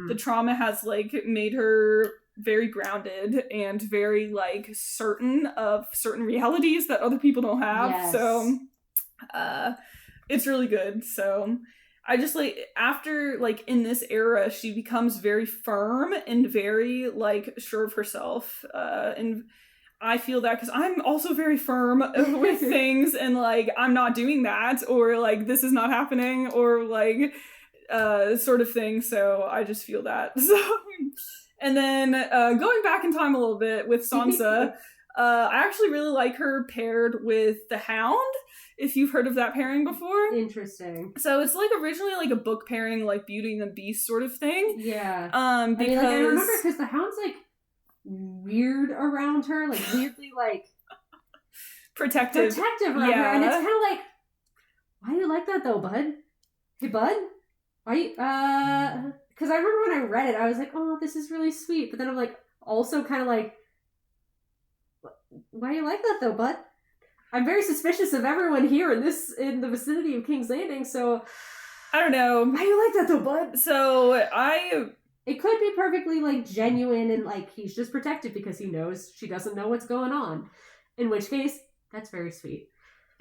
the trauma has, like, made her very grounded and very, like, certain of certain realities that other people don't have. Yes. So, it's really good. So I just like, after like in this era, she becomes very firm and very like sure of herself. And I feel that because I'm also very firm with things, and like I'm not doing that, or like this is not happening, or like sort of thing. So I just feel that. So, and then going back in time a little bit with Sansa, I actually really like her paired with the Hound. If you've heard of that pairing before. Interesting. So it's like originally like a book pairing, like Beauty and the Beast sort of thing. Yeah. Because I remember because the Hound's like weird around her, like weirdly like protective around her, and it's kind of like, why do you like that though, bud? Hey, bud, why you? Because I remember when I read it, I was like, oh, this is really sweet, but then I'm like, also kind of like, why do you like that though, bud? I'm very suspicious of everyone here in the vicinity of King's Landing, so I don't know. Why do you like that though, bud? So it could be perfectly like genuine and like he's just protective because he knows she doesn't know what's going on. In which case, that's very sweet.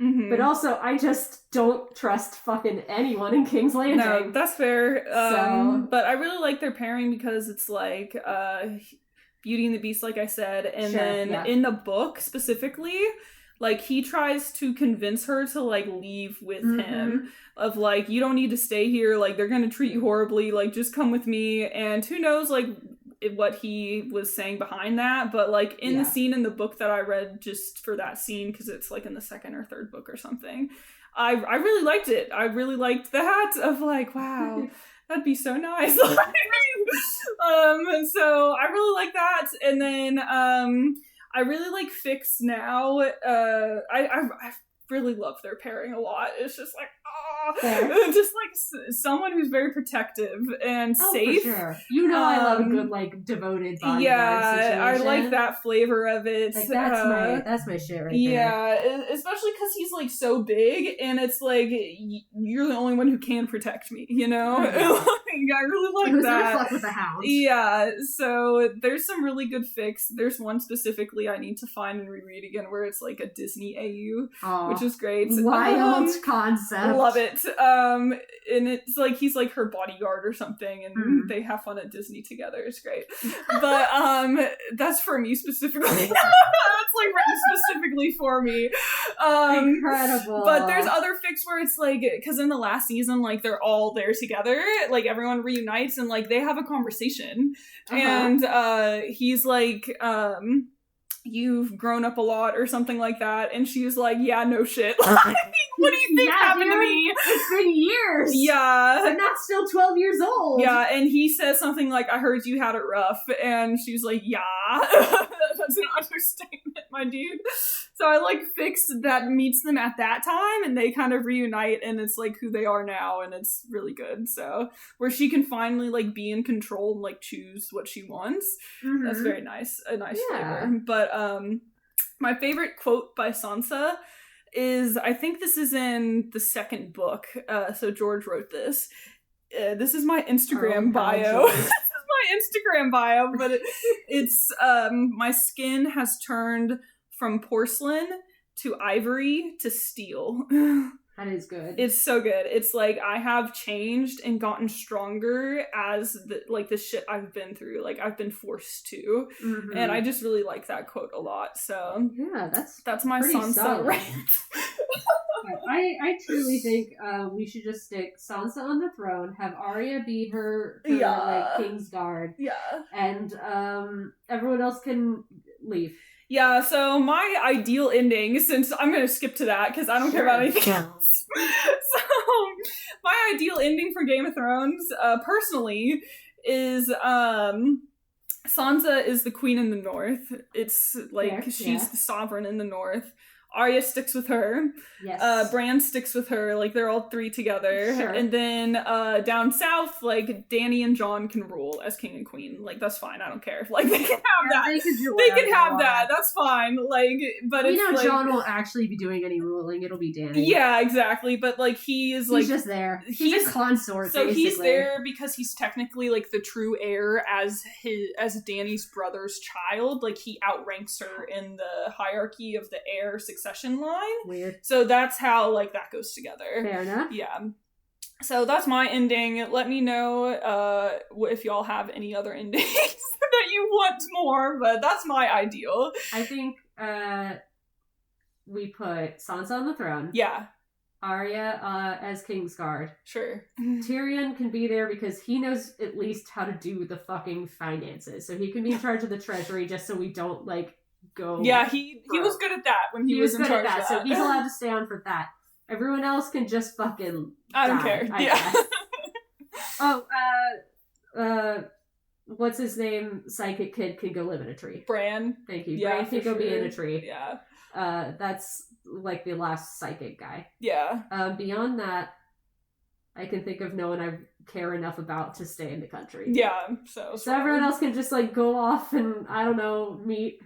But also, I just don't trust fucking anyone in King's Landing. No, that's fair. But I really like their pairing because it's like Beauty and the Beast, like I said, and then in the book specifically, like, he tries to convince her to, like, leave with him. Of, like, you don't need to stay here. Like, they're gonna treat you horribly. Like, just come with me. And who knows, like, what he was saying behind that, but like in the scene in the book that I read just for that scene, because it's like in the second or third book or something, I really liked it. I really liked that of like, wow, that'd be so nice. So I really like that. And then I really like Fix now. I really love their pairing a lot. It's just like, just like someone who's very protective and safe. For sure. You know, I love a good like devoted bodyguard situation. I like that flavor of it. Like that's my shit right there. Yeah, especially because he's like so big, and it's like you're the only one who can protect me. You know, I really like Who's that. Gonna fuck with the hound? Yeah, so there's some really good Fix. There's one specifically I need to find and reread again where it's like a Disney AU, which is great. Wild concept. Love it. And it's like he's like her bodyguard or something, and they have fun at Disney together. It's great. But that's for me specifically. That's like written specifically for me. Incredible. But there's other Fix where it's like, because in the last season, like they're all there together, like everyone reunites and like they have a conversation, and he's like, you've grown up a lot or something like that, and she's like, yeah, no shit. Like, what do you think happened to me? It's been years. Yeah. I'm not still 12 years old. Yeah, and he says something like, I heard you had it rough, and she's like, yeah. That's an understatement, my dude. So I like Fix that meets them at that time, and they kind of reunite, and it's like who they are now, and it's really good. So where she can finally like be in control and like choose what she wants. That's very nice. A nice flavor. But my favorite quote by Sansa is, I think this is in the second book. So George wrote this. This is my Instagram bio. This is my Instagram bio, but it's my skin has turned from porcelain to ivory to steel. That is good. It's so good. It's like I have changed and gotten stronger as the shit I've been through. Like I've been forced to, and I just really like that quote a lot. So yeah, that's my Sansa rant. I truly think we should just stick Sansa on the throne, have Arya be her like King's Guard, and everyone else can leave. Yeah, so my ideal ending, since I'm going to skip to that because I don't care about anything else. So, my ideal ending for Game of Thrones, personally, is Sansa is the queen in the north. It's like she's the sovereign in the north. Arya sticks with her. Yes. Bran sticks with her. Like, they're all three together. Sure. And then down south, like, Dany and Jon can rule as king and queen. Like, that's fine. I don't care. Like, they can have that. They can have that. That's fine. Like, but it's like... Jon won't actually be doing any ruling. It'll be Dany. Yeah, exactly. But, like, he is, like... He's just there. He's a consort, so basically. He's there because he's technically, like, the true heir as Dany's brother's child. Like, he outranks her in the hierarchy of the heir succession line. Weird. So that's how like that goes together. Fair enough. Yeah. So that's my ending. Let me know if y'all have any other endings that you want more, but that's my ideal. I think we put Sansa on the throne. Yeah. Arya as Kingsguard. Sure. Tyrion can be there because he knows at least how to do the fucking finances. So he can be in charge of the treasury just so we don't like go. Yeah, he was good at that when he was in charge of that. So he's allowed to stay on for that. Everyone else can just fucking I don't care. I guess. What's his name? Psychic kid can go live in a tree. Bran. Thank you. Yeah, Bran can go be in a tree. Yeah. That's like the last psychic guy. Yeah. Beyond that, I can think of no one I care enough about to stay in the country. Yeah. So everyone else can just like go off and I don't know meet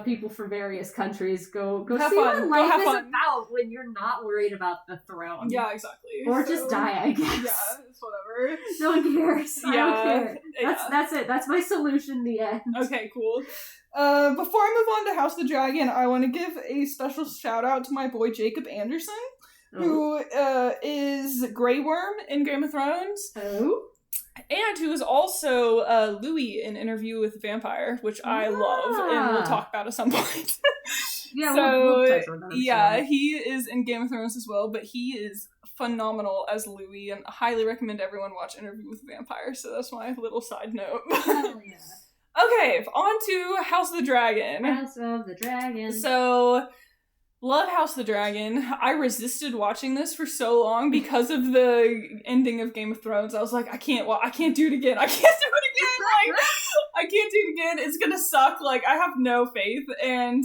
people from various countries. Go have see fun. what life is fun. about when you're not worried about the throne. Yeah, exactly. Or just die, I guess. Yeah, it's whatever. No one cares. Yeah, I don't care. Yeah. That's it. That's my solution in the end. Okay, cool. Before I move on to House of the Dragon, I want to give a special shout out to my boy Jacob Anderson, who is Grey Worm in Game of Thrones. Oh. And who is also Louis in Interview with the Vampire, which I love, and we'll talk about at some point. Yeah, so, we'll touch on that. Yeah, he is in Game of Thrones as well, but he is phenomenal as Louis, and I highly recommend everyone watch Interview with a Vampire. So that's my little side note. Hell yeah. Okay, on to House of the Dragon. House of the Dragon. So, love House of the Dragon. I resisted watching this for so long because of the ending of Game of Thrones. I was like, I can't do it again. I can't do it again. Like, I can't do it again. It's gonna suck. Like, I have no faith. And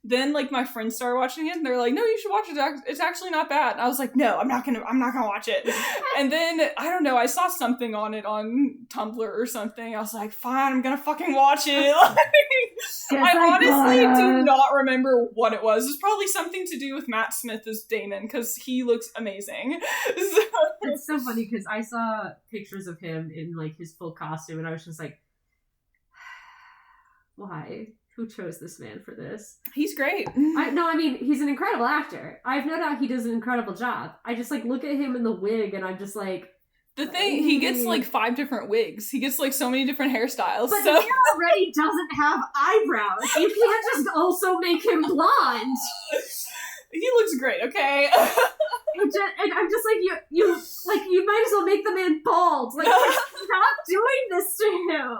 then, like, my friends started watching it, and they're like, no, you should watch it. It's actually not bad. And I was like, no, I'm not gonna watch it. And then, I don't know, I saw something on it on Tumblr or something. I was like, fine, I'm gonna fucking watch it. I honestly do not remember what it was. It's probably something to do with Matt Smith as Daemon, because he looks amazing. So. It's so funny, because I saw pictures of him in, like, his full costume, and I was just like, why? Who chose this man for this? He's great. I mean, he's an incredible actor. I have no doubt he does an incredible job. I just, like, look at him in the wig, and I'm just like... The thing, he gets, like, 5 different wigs. He gets, like, so many different hairstyles. But so. he already doesn't have eyebrows. You can't just also make him blonde. He looks great, okay? And I'm just like, you might as well make the man bald. Like, stop doing this to him.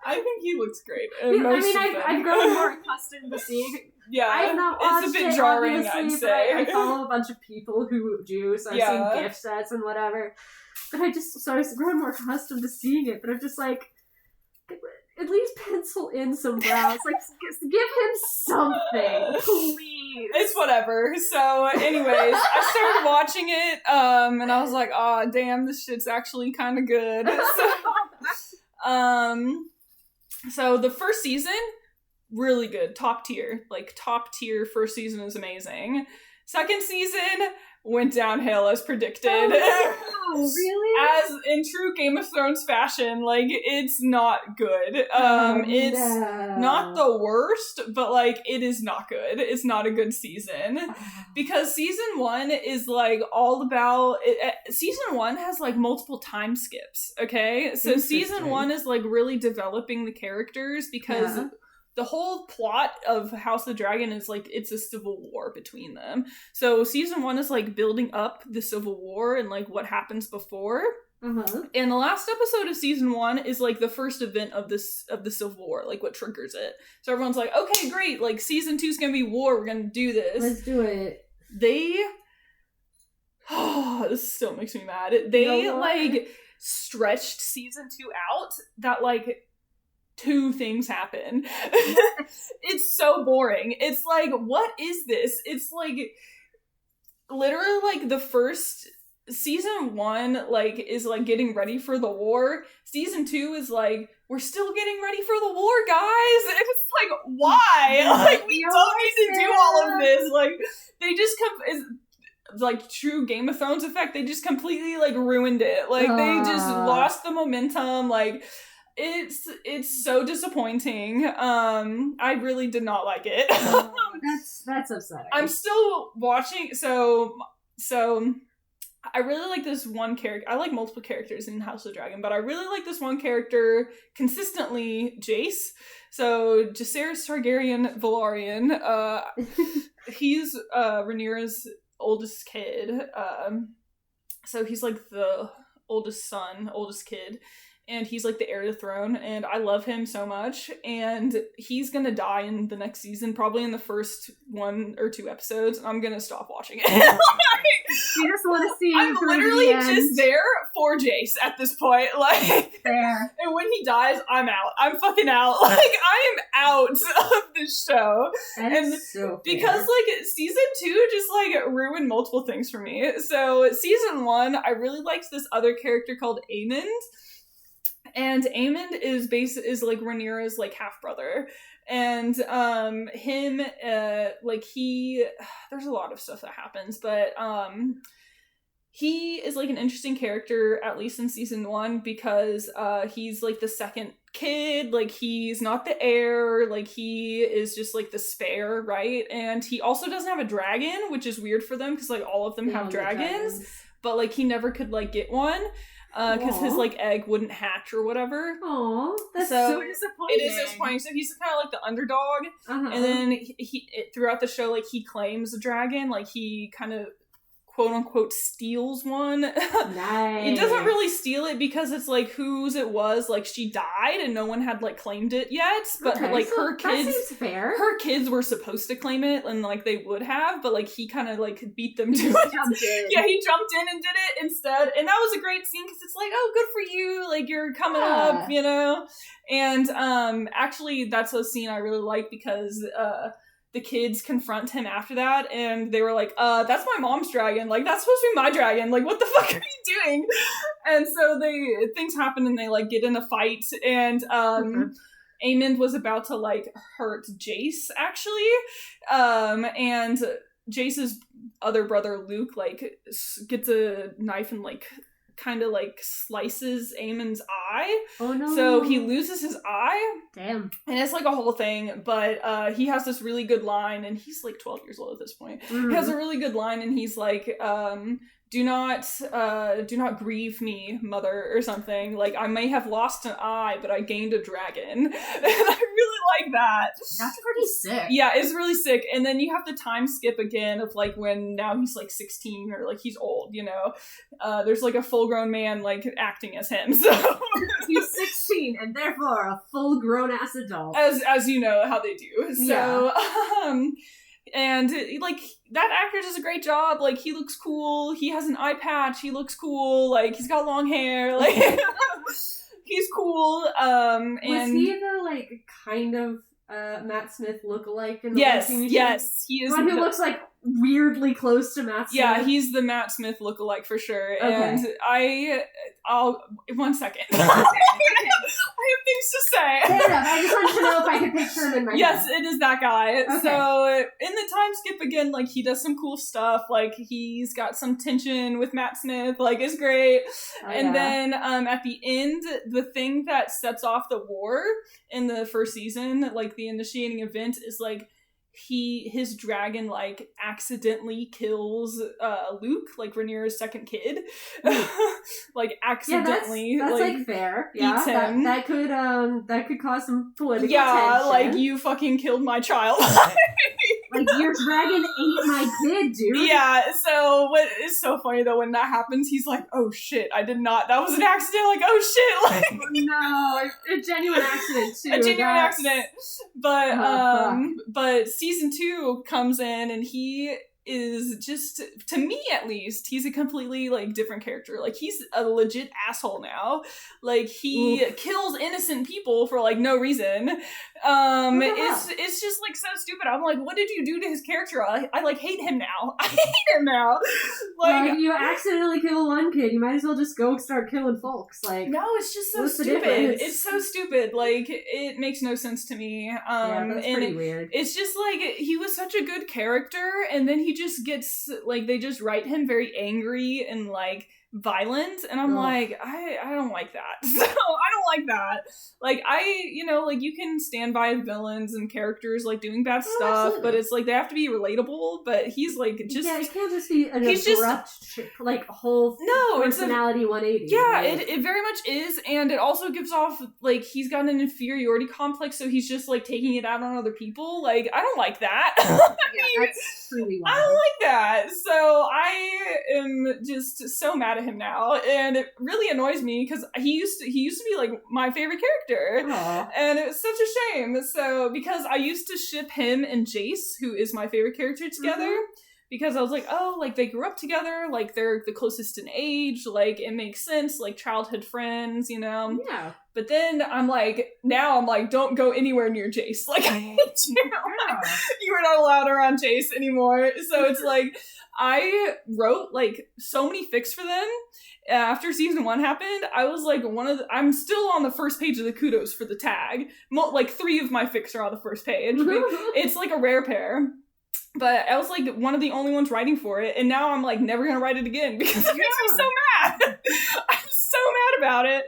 I think he looks great. I've grown more accustomed to seeing. Yeah, I've not watched it's a bit it, jarring, I'd say. I follow a bunch of people who do, so I've seen gift sets and whatever. But I've grown more accustomed to seeing it, but I'm just like, at least pencil in some brows. Like, give him something, please. It's whatever. So, anyways, I started watching it, and I was like, oh, damn, this shit's actually kind of good. So the first season, really good. Top tier. Like, top tier first season is amazing. Second season went downhill as predicted. Oh, really? As in true Game of Thrones fashion, like, it's not good. It's not the worst, but, like, it is not good. It's not a good season. Because season 1 is, like, all about... season 1 has, like, multiple time skips, okay? So season 1 is, like, really developing the characters because... Yeah. The whole plot of House of the Dragon is, like, it's a civil war between them. So season 1 is, like, building up the civil war and, like, what happens before. Uh-huh. And the last episode of season 1 is, like, the first event of the civil war, like, what triggers it. So everyone's like, okay, great, like, season 2 is gonna be war, we're gonna do this. Let's do it. This still makes me mad. They, like, stretched season 2 out that, like... 2 things happen. It's so boring. It's like, what is this? It's like, literally, like, the first season 1, like, is, like, getting ready for the war. Season 2 is, like, we're still getting ready for the war, guys. And it's like, why? Like, we don't need to do all of this. Like, they just like, true Game of Thrones effect, they just completely, like, ruined it. Like, they just lost the momentum. Like, it's so disappointing. I really did not like it. That's upsetting. I'm still watching, so I really like this one character. I like multiple characters in House of the Dragon, but I really like this one character consistently, Jace. So Jacaerys Targaryen Velaryon. He's Rhaenyra's oldest kid. So he's like the oldest kid. And he's, like, the heir to the throne, and I love him so much, and he's gonna die in the next season, probably in the first 1 or 2 episodes, and I'm gonna stop watching it. You just want to see I'm literally just there for Jace at this point, like, fair. And when he dies, I'm out. I'm fucking out. Like, I am out of this show. That's so fair. Because, like, season 2 just, like, ruined multiple things for me. So, season 1, I really liked this other character called Aemond. And Aemond is like Rhaenyra's, like, half brother, and him like, there's a lot of stuff that happens, but he is, like, an interesting character, at least in season 1, because he's, like, the second kid, like, he's not the heir, like, he is just, like, the spare, right? And he also doesn't have a dragon, which is weird for them because, like, all of them have dragons, but, like, he never could, like, get one. Because his, like, egg wouldn't hatch or whatever. Aw, that's so disappointing. It is disappointing. So he's kind of like the underdog. And then he throughout the show, like, he claims a dragon. Like, he kind of quote unquote steals one. Nice. It doesn't really steal it because it's like whose it was. Like she died and no one had like claimed it yet, but like so her kids, that seems fair. her kids were supposed to claim it and like they would have, but like he kind of like beat them to it. Yeah, he jumped in and did it instead, and that was a great scene because it's like, oh, good for you, like you're coming up, you know. And actually that's a scene I really like because the kids confront him after that and they were like, that's my mom's dragon, like that's supposed to be my dragon, like what the fuck are you doing? And so things happen and they like get in a fight, and Aemond was about to like hurt Jace actually, and Jace's other brother Luke like gets a knife and like kind of like slices Aemon's eye. Oh no. So he loses his eye. Damn. And it's like a whole thing, but he has this really good line, and he's like 12 years old at this point. He has a really good line, and he's like, do not grieve me, mother, or something. Like, I may have lost an eye, but I gained a dragon. And I really like that. That's pretty sick. Yeah, it's really sick. And then you have the time skip again of like when now he's like 16 or like he's old, you know. There's like a full-grown man like acting as him. So he's 16 and therefore a full-grown ass adult. As you know how they do. So and like that actor does a great job. Like he looks cool. He has an eye patch. He looks cool. Like he's got long hair. Like he's cool. And was he the like kind of Matt Smith lookalike in the yes, he is. One who looks like weirdly close to Matt Smith. Yeah, he's the Matt Smith lookalike for sure. Okay. And I'll 1 second. I have things to say. Fair enough. I just wanted to know if I could picture him in my Yes, head. it is that guy. Okay. So in the time skip again, like he does some cool stuff. Like he's got some tension with Matt Smith. Like it's great. And then at the end, the thing that sets off the war in the first season, like the initiating event, is like his dragon like accidentally kills Luke, like Rhaenyra's second kid. Like accidentally. Yeah, that's like fair. Yeah, eats him. that could cause some political yeah, tension. like you fucking killed my child. Like your dragon ate my kid, dude. Yeah, so what is so funny though, when that happens, he's like, oh shit, I did not, that was an accident, like, oh shit, like no, a genuine accident too. A genuine accident. But season 2 comes in and he is just, to me at least, he's a completely like different character. Like he's a legit asshole now. Like he kills innocent people for like no reason. It's just like so stupid. I'm like, what did you do to his character? I like hate him now. I hate him now. Like, well, if you accidentally kill one kid, you might as well just go start killing folks. Like, no, it's just so stupid. It's so stupid. Like it makes no sense to me. That's pretty weird. It's just like he was such a good character, and then he just gets like they just write him very angry and like violent, and I'm like, I don't like that. So I don't like that. Like like you can stand by villains and characters like doing bad stuff, absolutely. But it's like they have to be relatable. But he's like just it can't just be an abrupt like whole personality 180. Yeah, right? it very much is, and it also gives off like he's got an inferiority complex, so he's just like taking it out on other people. Like I don't like that. That's truly wild. I don't like that. So I am just so mad at him now, and it really annoys me because he used to be like my favorite character. Aww. And it's such a shame. So because I used to ship him and Jace, who is my favorite character, together. Because I was like, oh, like they grew up together, like they're the closest in age, like it makes sense, like childhood friends, you know? Yeah. But then I'm like, don't go anywhere near Jace. Like, I hate you. Like, you are not allowed around Jace anymore. So it's like, I wrote like so many fics for them. After season 1 happened, I was like I'm still on the first page of the kudos for the tag. Like 3 of my fics are on the first page. It's like a rare pair. But I was like one of the only ones writing for it, and now I'm like never gonna write it again because it makes me so mad. I'm so mad about it.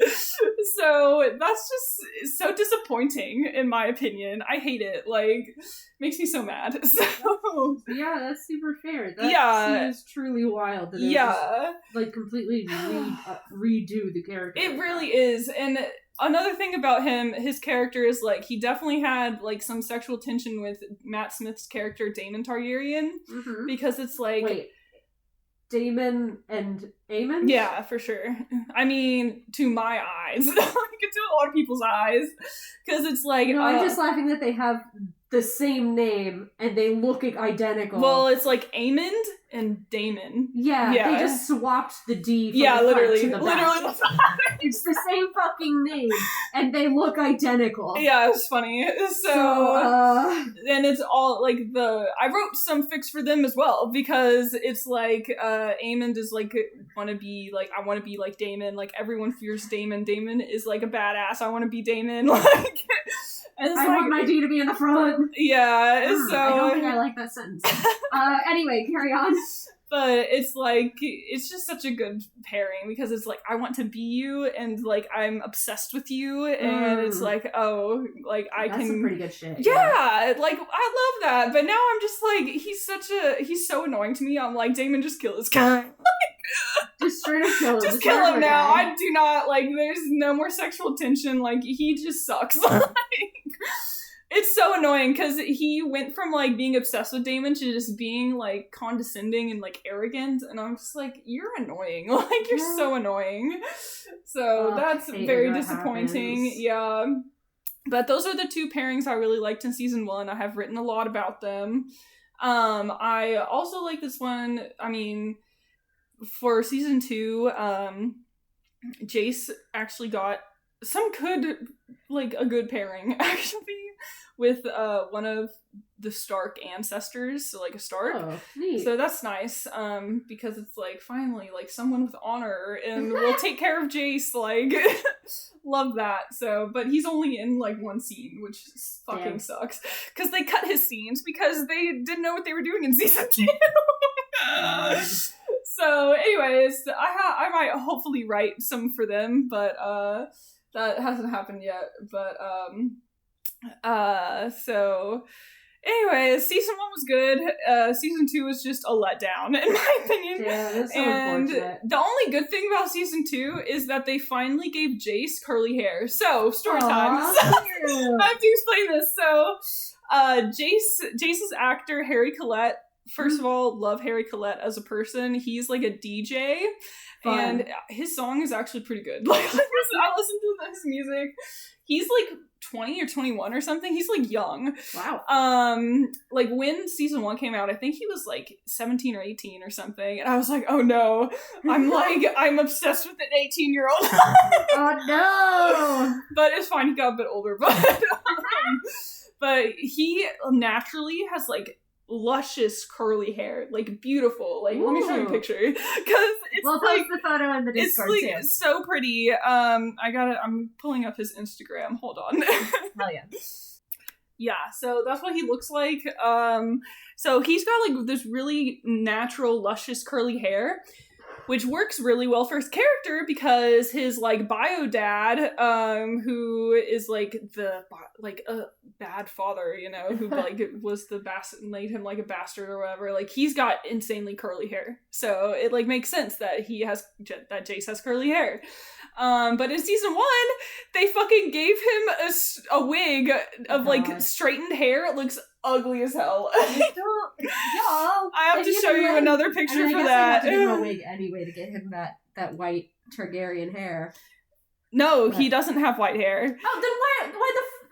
So that's just so disappointing in my opinion. I hate it. Like makes me so mad. So yeah, that's super fair. That seems truly wild. That just, like completely redo the character. It really is. And another thing about him, his character is like he definitely had like some sexual tension with Matt Smith's character Daemon Targaryen, because it's like Damon and Eamon? Yeah, for sure. I mean, to my eyes. Like, to a lot of people's eyes. Because it's like... No, I'm just laughing that they have the same name and they look identical. Well, it's like Amond and Damon. Yeah, they just swapped the D from the front literally. to the back. Literally. It's the same fucking name, and they look identical. Yeah, it's funny. So and it's all, like, I wrote some fics for them as well, because it's like, Amond is like, I want to be like Damon, like, everyone fears Damon. Damon is like a badass, I want to be Damon, like... And I want my D to be in the front. Yeah, so... I don't think I like that sentence. Anyway, carry on. But it's like, it's just such a good pairing, because it's like, I want to be you, and like, I'm obsessed with you, and it's like, oh, like, That's some pretty good shit. Yeah, like, I love that, but now I'm just like, he's so annoying to me. I'm like, Damon, just kill this guy. Just straight up kill him. Just kill him now. I do not, like, there's no more sexual tension. Like, he just sucks. Like, it's so annoying, because he went from, like, being obsessed with Damon to just being, like, condescending and, like, arrogant, and I'm just like, you're annoying. Like, you're so annoying. So that's very disappointing. Happens. Yeah. But those are the two pairings I really liked in season 1. I have written a lot about them. I also like this one, I mean... For season 2, Jace actually got a good pairing, actually, with one of the Stark ancestors, so like a Stark. Oh, neat. So that's nice, because it's like, finally, like, someone with honor, and will take care of Jace, like, love that. So, but he's only in, like, one scene, which fucking sucks, because they cut his scenes, because they didn't know what they were doing in season 2. So, anyways, I might hopefully write some for them, but that hasn't happened yet. But so, anyways, season 1 was good. Season 2 was just a letdown, in my opinion. Yeah, that's so unfortunate. The only good thing about season 2 is that they finally gave Jace curly hair. So, story time. So, I have to explain this. So, Jace's actor Harry Collette. First of all, love Harry Collette as a person. He's like a DJ, and his song is actually pretty good. Like, I listen to his music. He's like 20 or 21 or something. He's like young. Wow. Like when season 1 came out, I think he was like 17 or 18 or something. And I was like, oh no. I'm obsessed with an 18-year-old. Oh no. But it's fine. He got a bit older. But he naturally has like luscious curly hair, like beautiful. Like, let me show you a picture, because it's post the photo in the Discord. It's like so pretty. I'm pulling up his Instagram. Hold on. Hell yeah. Yeah, so that's what he looks like. So he's got like this really natural, luscious curly hair, which works really well for his character, because his like bio dad, who is like a bad father, you know, who like was the bastard, made him like a bastard or whatever. Like, he's got insanely curly hair, so it like makes sense that Jace has curly hair. But in season 1, they fucking gave him a wig of like straightened hair. It looks ugly as hell. I have to show you another picture for that. I have to give him a wig anyway to get him that white Targaryen hair. No, he doesn't have white hair. Oh, then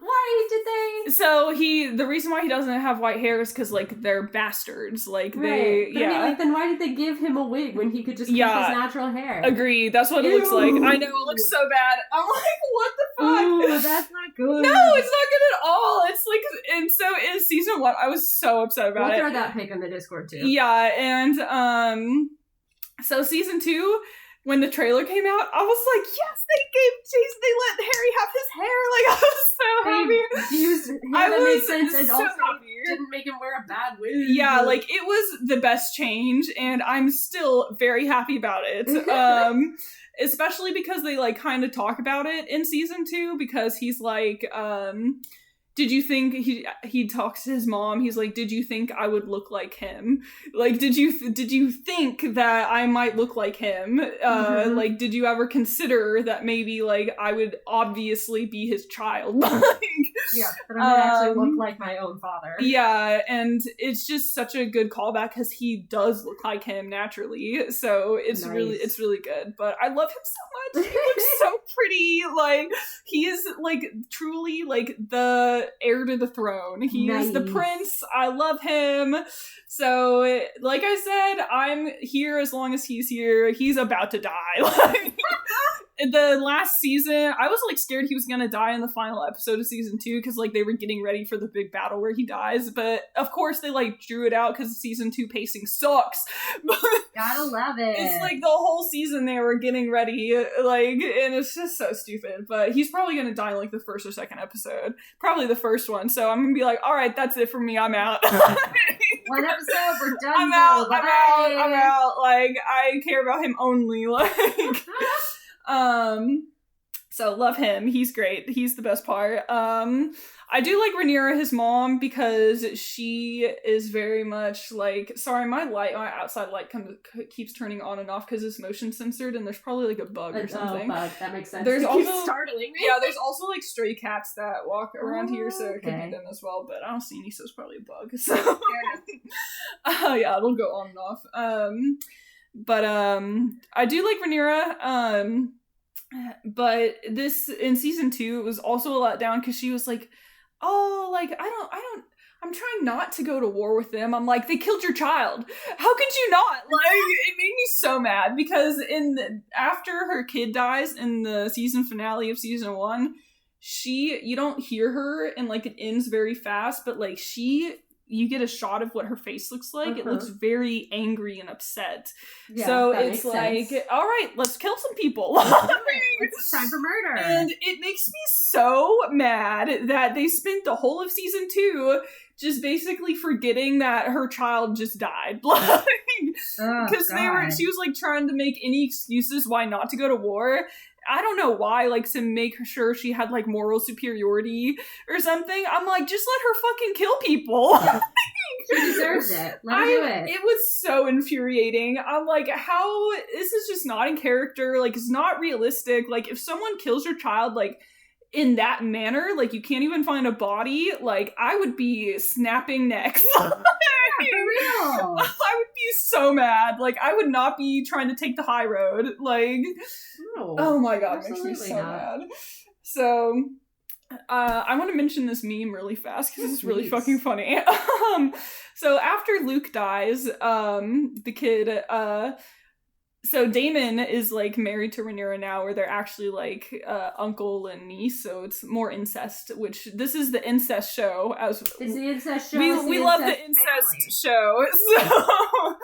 why did they? So the reason why he doesn't have white hair is because like they're bastards. Like I mean, like, then why did they give him a wig when he could just keep his natural hair? Agree. That's what it looks like. I know, it looks so bad. I'm like, what the fuck? Ooh, that's not good. No, it's not good at all. It's like, and so in season 1, I was so upset about it. We'll throw that pic in the Discord too. Yeah, and so season 2. When the trailer came out, I was like, yes, they let Harry have his hair. Like, I was so happy. Used hair that made sense, and also didn't make him wear a bad wig. Yeah, like, it was the best change, and I'm still very happy about it. Especially because they, like, kind of talk about it in season 2, because he's like, did you think he talks to his mom? He's like, did you think I would look like him? Like, did you think that I might look like him? Like, did you ever consider that maybe like I would obviously be his child? Like, Yeah, but I'm gonna actually look like my own father. Yeah, and it's just such a good callback because he does look like him naturally. So it's really good. But I love him so much. He looks so pretty. Like, he is like truly like the heir to the throne. He is the prince. I love him. So, like I said, I'm here as long as he's here. He's about to die. Like, the last season, I was like scared he was gonna die in the final episode of season 2 because like they were getting ready for the big battle where he dies. But of course they like drew it out because season 2 pacing sucks. Gotta love it. It's like the whole season they were getting ready, like, and it's just so stupid. But he's probably gonna die in like the first or second episode, probably the first one. So I'm gonna be like, all right, that's it for me. I'm out. One episode, we're done. I'm out. Like, I care about him only. Like, so love him. He's great. He's the best part. I do like Rhaenyra, his mom, because she is very much like, sorry, my outside light keeps turning on and off because it's motion censored, and there's probably like a bug or something. Oh, bug. That makes sense. There's also startling me. Yeah, there's also like stray cats that walk around here, so it could be them as well. But I don't see any, so it's probably a bug. So yeah, it'll go on and off. But I do like Rhaenyra. But this in season 2, it was also a letdown because she was like, oh, like I'm trying not to go to war with them. I'm like, they killed your child. How could you not? Like, it made me so mad because after her kid dies in the season finale of season 1, you don't hear her and like it ends very fast, but like you get a shot of what her face looks like. It looks very angry and upset. Yeah, so it's like, sense. All right, let's kill some people. It's time for murder. And it makes me so mad that they spent the whole of season 2 just basically forgetting that her child just died. Because she was like trying to make any excuses why not to go to war. I don't know why, like, to make sure she had, like, moral superiority or something. I'm like, just let her fucking kill people. Yeah. She deserves it. Let her do it. It was so infuriating. I'm like, how? This is just not in character. Like, it's not realistic. Like, if someone kills your child, like, in that manner, like, you can't even find a body, like, I would be snapping necks. For real. I would be so mad. Like, I would not be trying to take the high road. Like, no, oh my god, it makes me so mad. So, I want to mention this meme really fast because it's really fucking funny. So after Luke dies, the kid, so Daemon is like married to Rhaenyra now, where they're actually like uncle and niece, so it's more incest. Which this is the incest show. It's the incest show. We love the incest show. So,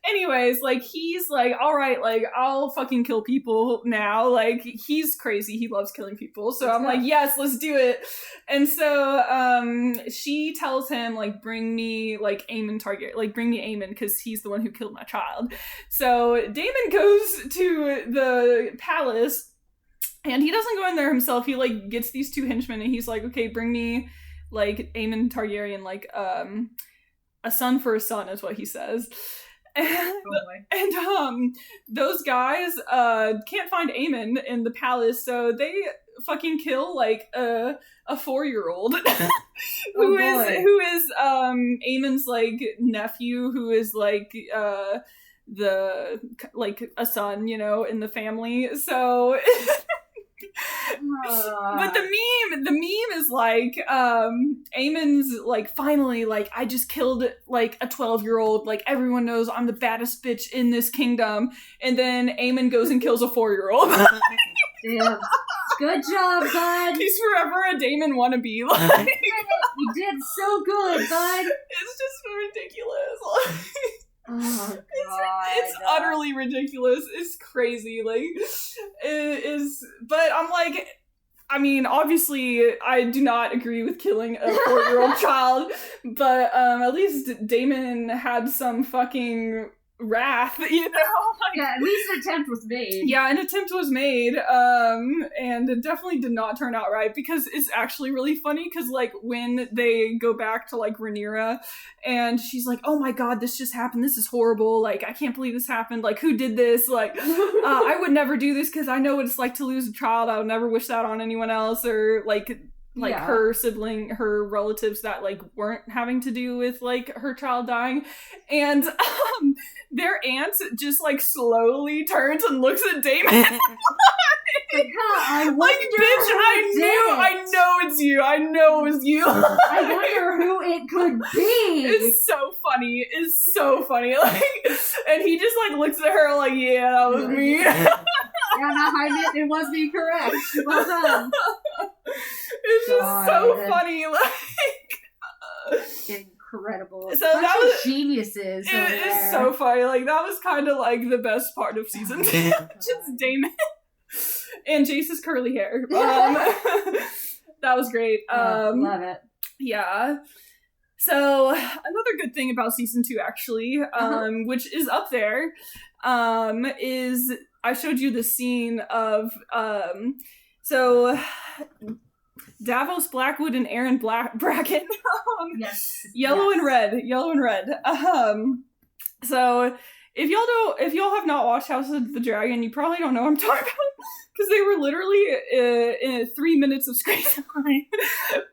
anyways, like he's like, all right, like I'll fucking kill people now. Like he's crazy. He loves killing people. So I'm like, yes, let's do it. And so she tells him like, bring me like Aemon Targaryen, like bring me Aemon because he's the one who killed my child. So Daemon goes to the palace and he doesn't go in there himself. He like gets these 2 henchmen and he's like, okay, bring me like Aemon Targaryen, like a son for a son is what he says. And those guys can't find Aemon in the palace, so they fucking kill like a 4-year-old who is Aemon's like nephew, who is like the like a son, you know, in the family. So but the meme is like Aemon's like, finally, like I just killed like a 12-year-old, like everyone knows I'm the baddest bitch in this kingdom, and then Aemon goes and kills a 4-year-old. Damn. Good job, bud. He's forever a Daemon wannabe. Like, you did so good, bud. It's just ridiculous. Oh, God. It's utterly ridiculous. It's crazy. Like, it is. But I'm like, I mean, obviously, I do not agree with killing a 4-year-old child, but at least Daemon had some fucking wrath, you know? Yeah, at least an attempt was made. Yeah, an attempt was made, and it definitely did not turn out right, because it's actually really funny, because, like, when they go back to, like, Rhaenyra, and she's like, oh my god, this just happened, this is horrible, like, I can't believe this happened, like, who did this, like, I would never do this, because I know what it's like to lose a child, I would never wish that on anyone else, or, like, like her sibling, her relatives that like weren't having to do with like her child dying, and their aunt just like slowly turns and looks at Damon. Like, I wonder bitch, I know it's you. I know it was you. I wonder who it could be. It's so funny. It's so funny. Like, and he just like looks at her like, yeah, that was me. It was me, correct. Well done. It's just so funny. Like, incredible. So that was geniuses. It's so funny. Like, that was kind of like the best part of season 2. Just Damon and Jace's curly hair. That was great. Love it. Yeah. So another good thing about season 2, actually, which is up there, is I showed you the scene of so Davos Blackwood and Aaron Bracken. Yes. Yellow and red. So if y'all have not watched House of the Dragon, you probably don't know what I'm talking about, because they were literally in 3 minutes of screen time. But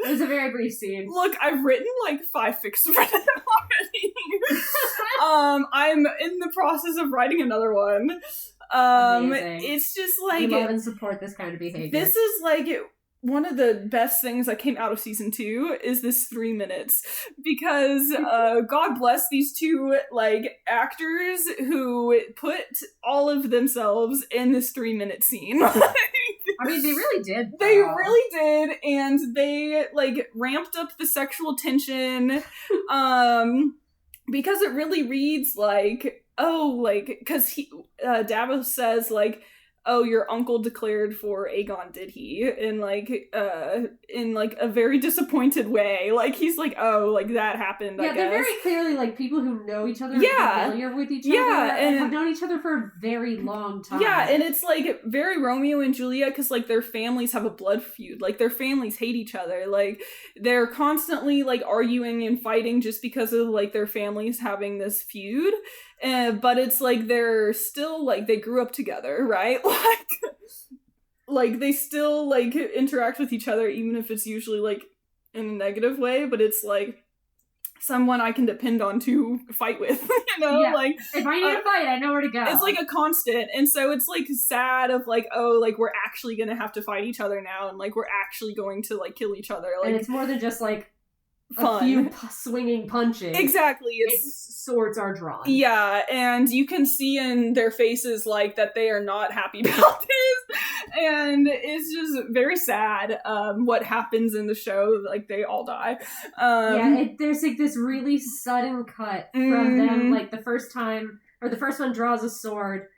it was a very brief scene. Look, I've written like 5 fics for them already. I'm in the process of writing another one. Amazing. It's just like, we love and support this kind of behavior. This is like one of the best things that came out of season 2 is this 3 minutes, because God bless these two like actors who put all of themselves in this 3-minute scene. I mean, they really did. They really did, and they like ramped up the sexual tension, because it really reads like, oh, like, because Davos says like, oh, your uncle declared for Aegon, did he? In like a very disappointed way. Like, he's like, oh, like, that happened, I guess. They're very clearly, like, people who know each other, familiar with each other, and have known each other for a very long time. Yeah, and it's, like, very Romeo and Juliet, because, like, their families have a blood feud. Like, their families hate each other. Like, they're constantly, like, arguing and fighting just because of, like, their families having this feud. But it's like they're still like, they grew up together, right? Like they still like interact with each other, even if it's usually like in a negative way. But it's like someone I can depend on to fight with, you know? Yeah. Like, if I need to fight, I know where to go. It's like a constant, and so it's like sad of like, oh, like we're actually gonna have to fight each other now, and like we're actually going to like kill each other. Like, and it's more than just like fun. A few swinging punches. Exactly. It's swords are drawn. Yeah, and you can see in their faces like that they are not happy about this, and it's just very sad what happens in the show. Like, they all die. There's like this really sudden cut from them, like the first one draws a sword,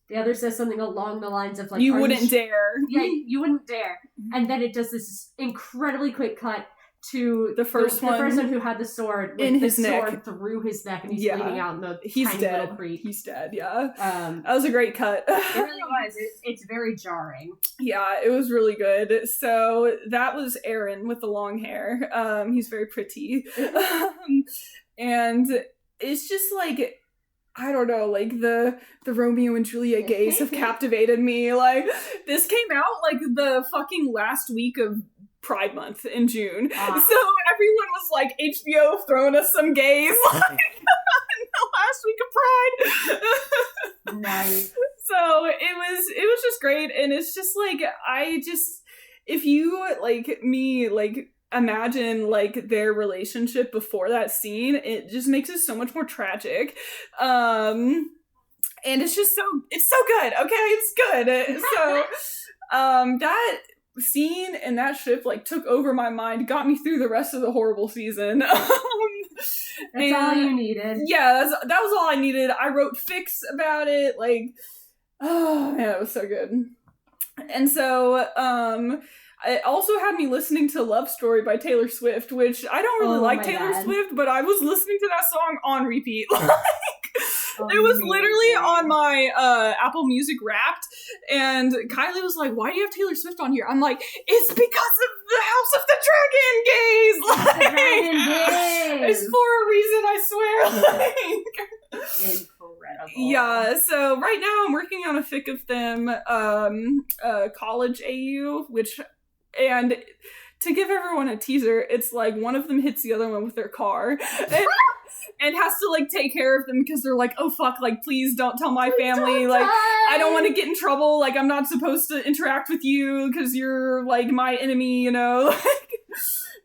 the other says something along the lines of like, you wouldn't dare. Yeah, you wouldn't dare. And then it does this incredibly quick cut to the first one who had the sword with in the his sword neck, through his neck, and he's bleeding out in the tiny dead. Little creek. He's dead. Yeah, that was a great cut. It really was. It's very jarring. Yeah, it was really good. So that was Aaron with the long hair. He's very pretty, and it's just like, I don't know, like the Romeo and Juliet gays have captivated me. Like, this came out like the fucking last week of Pride Month in June. So everyone was like, HBO throwing us some gays like the last week of Pride. Nice. So it was just great, and it's just like, if you like me like imagine like their relationship before that scene, it just makes it so much more tragic. And it's just it's so good. Okay, it's good. So that scene and that ship like took over my mind, got me through the rest of the horrible season. That's all you needed. Yeah, that was all I needed. I wrote fics about it. Like, oh man, it was so good. And so it also had me listening to Love Story by Taylor Swift, which I don't really like Taylor Swift, but I was listening to that song on repeat. It was literally on my Apple Music Wrapped, and Kylie was like, why do you have Taylor Swift on here? I'm like, it's because of the House of the Dragon gays! Like, it's for a reason, I swear. Incredible. Yeah, so right now I'm working on a fic of them, College AU, which And to give everyone a teaser, it's like one of them hits the other one with their car and has to like take care of them because they're like, oh fuck, like please don't tell my family, like I don't want to get in trouble, like I'm not supposed to interact with you because you're like my enemy, you know.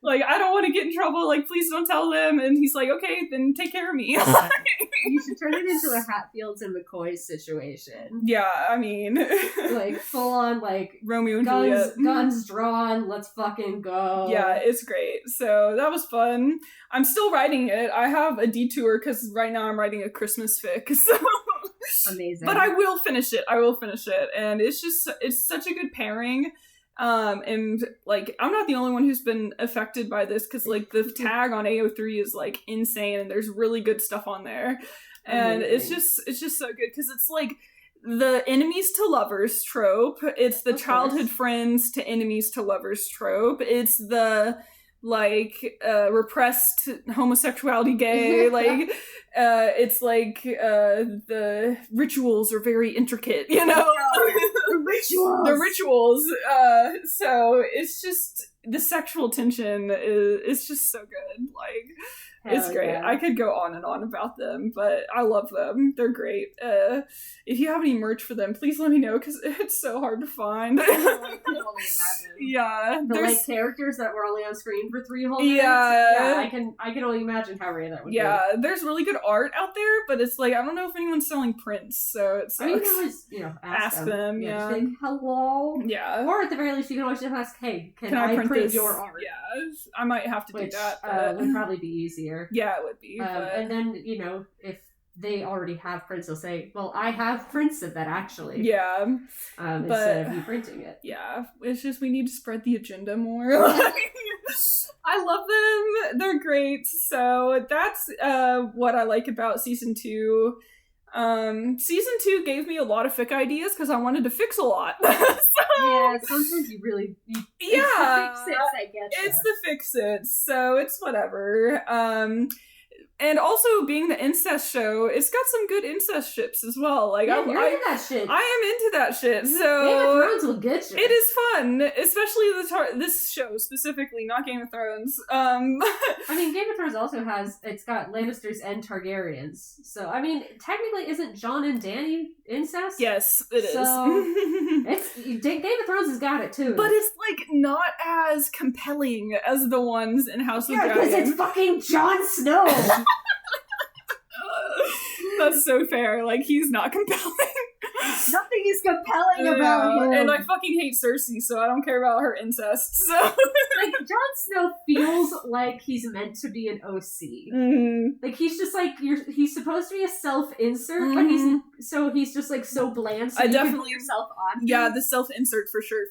Like, I don't want to get in trouble, like, please don't tell them. And he's like, okay, then take care of me. You should turn it into a Hatfields and McCoy situation. Yeah, I mean. Like, full on, like, Romeo and Juliet. Guns drawn, let's fucking go. Yeah, it's great. So, that was fun. I'm still writing it. I have a detour, because right now I'm writing a Christmas fic, so... Amazing. But I will finish it. And it's such a good pairing. And like I'm not the only one who's been affected by this because like the tag on AO3 is like insane and there's really good stuff on there. And Amazing. it's just so good because it's like the enemies to lovers trope, it's the childhood friends to enemies to lovers trope, it's the like repressed homosexuality gay, like it's like the rituals are very intricate, you know. the rituals so it's just the sexual tension is just so good, like it's great. Yeah. I could go on and on about them, but I love them. They're great. If you have any merch for them, please let me know because it's so hard to find. I can only imagine. Yeah, the like characters that were only on screen for 3 whole minutes. Yeah, I can only imagine how rare that would be. Yeah, there's really good art out there, but it's like I don't know if anyone's selling prints, so it's. I mean, you can always ask them. Yeah, just think, hello. Yeah, or at the very least, you can always just ask, hey, can I print your art? Yeah, I might have to do that. But... would probably be easier. Yeah, it would be. And then if they already have prints, they'll say, well, I have prints of that actually. Yeah. Instead of you printing it. Yeah. It's just we need to spread the agenda more. I love them. They're great. So that's what I like about season 2. Season 2 gave me a lot of fic ideas because I wanted to fix a lot. Yeah, sometimes you really it's the fix-its that get you. It's the fix-its, so it's whatever. And also being the incest show, it's got some good incest ships as well. Like you're into that shit. I am into that shit. So Game of Thrones will get you. It is fun, especially this show specifically, not Game of Thrones. I mean, Game of Thrones also it's got Lannisters and Targaryens. So I mean, technically, isn't Jon and Dany incest? Yes, it is. So Game of Thrones has got it too. But it's like not as compelling as the ones in House of Dragon. Because it's fucking Jon Snow. That's so fair. Like, he's not compelling. Nothing is compelling about him. And I fucking hate Cersei, so I don't care about her incest. So, like, Jon Snow feels like he's meant to be an OC. Mm-hmm. Like, he's just like he's supposed to be a self-insert, but he's just like so bland. So I you definitely can put yourself on. Yeah, the self-insert for sure.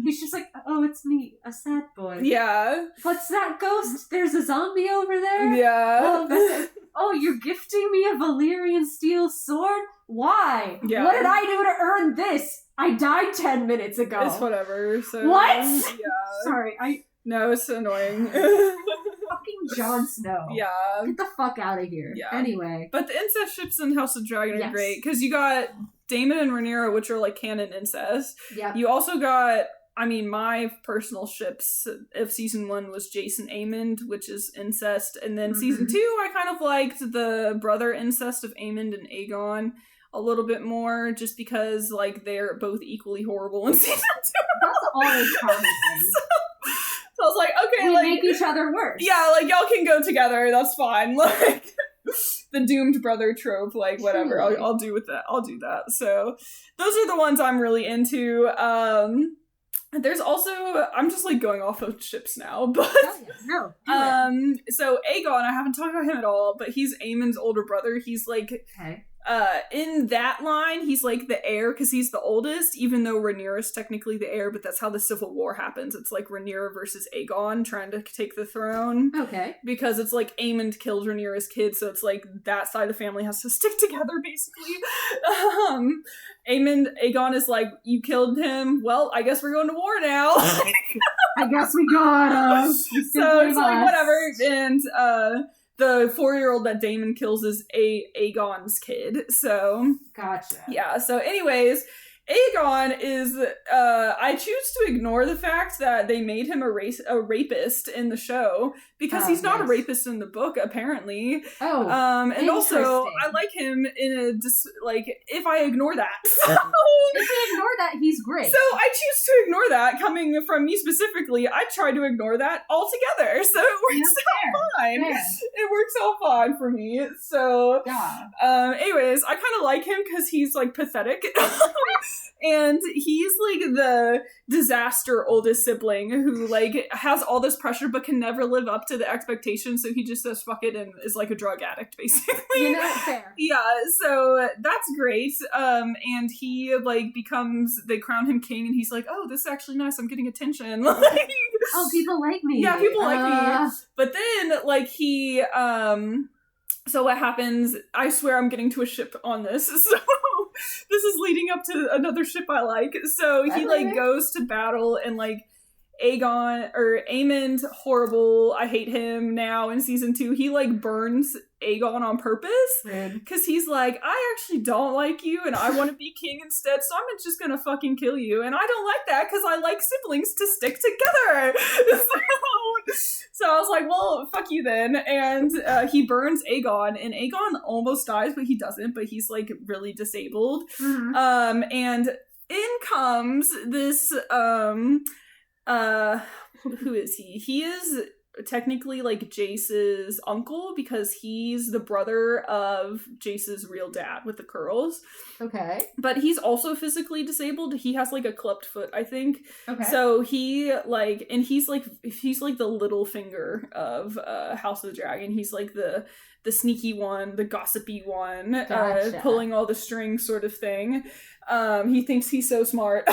He's just like, oh, it's me, a sad boy. Yeah. What's that ghost? There's a zombie over there. Yeah. Oh, you're gifting me a Valyrian steel sword? Why? Yeah. What did I do to earn this? I died 10 minutes ago. It's whatever. So what? Yeah. Sorry, No, it's annoying. Fucking Jon Snow. Yeah. Get the fuck out of here. Yeah. Anyway. But the incest ships in House of Dragon are great, because you got Daemon and Rhaenyra, which are like canon incest. Yeah. You also got, I mean, my personal ships of season 1 was Jason Aemond, which is incest, and then season 2, I kind of liked the brother incest of Aemond and Aegon a little bit more, just because, like, they're both equally horrible in season 2. That's always promising. So I was like, okay, we like, make each other worse. Yeah, like, y'all can go together, that's fine. Like, the doomed brother trope, like, whatever, I'll do with that. I'll do that. So, those are the ones I'm really into. There's also, I'm just like going off of ships now, but so Aegon, I haven't talked about him at all, but he's Aemon's older brother. He's like, in that line, he's like the heir because he's the oldest, even though Rhaenyra is technically the heir, but that's how the Civil War happens. It's like Rhaenyra versus Aegon trying to take the throne. Okay. Because it's like Aemond killed Rhaenyra's kid, so it's like that side of the family has to stick together, basically. Aegon is like, you killed him, well, I guess we're going to war now. I guess we got him. So it's like, whatever, and the 4-year-old that Daemon kills is Aegon's kid, so... Gotcha. Yeah, so anyways, Aegon is, I choose to ignore the fact that they made him a rapist in the show, because he's not a rapist in the book, apparently. Oh, and also, I like him in if I ignore that. So, if we ignore that, he's great. So I choose to ignore that, coming from me specifically. I try to ignore that altogether, so it works out fine. Fair. It works out fine for me, so... Yeah. Anyways, I kind of like him because he's, like, pathetic. And he's, like, the disaster oldest sibling who, like, has all this pressure but can never live up to the expectations, so he just says fuck it and is, like, a drug addict, basically. You know, fair. Yeah, so that's great. And he, like, they crown him king, and he's like, oh, this is actually nice, I'm getting attention. Like, oh, people like me. Yeah, people like me. But then, like, he, so what happens, I swear I'm getting to a ship on this, so this is leading up to another ship I like. So he, like, goes to battle, and, like, Aemond, horrible, I hate him now in season 2, he, like, burns Aegon on purpose, because he's like, I actually don't like you, and I want to be king instead, so I'm just gonna fucking kill you, and I don't like that, because I like siblings to stick together. So I was like, well, fuck you then, and he burns Aegon, and Aegon almost dies, but he doesn't, but he's, like, really disabled. Mm-hmm. And in comes this, who is he? He is technically, like, Jace's uncle, because he's the brother of Jace's real dad with the curls. Okay. But he's also physically disabled. He has, like, a clubbed foot, I think. Okay. So he, like, and he's the little finger of House of the Dragon. He's, like, the sneaky one, the gossipy one, gotcha. Pulling all the strings sort of thing. He thinks he's so smart.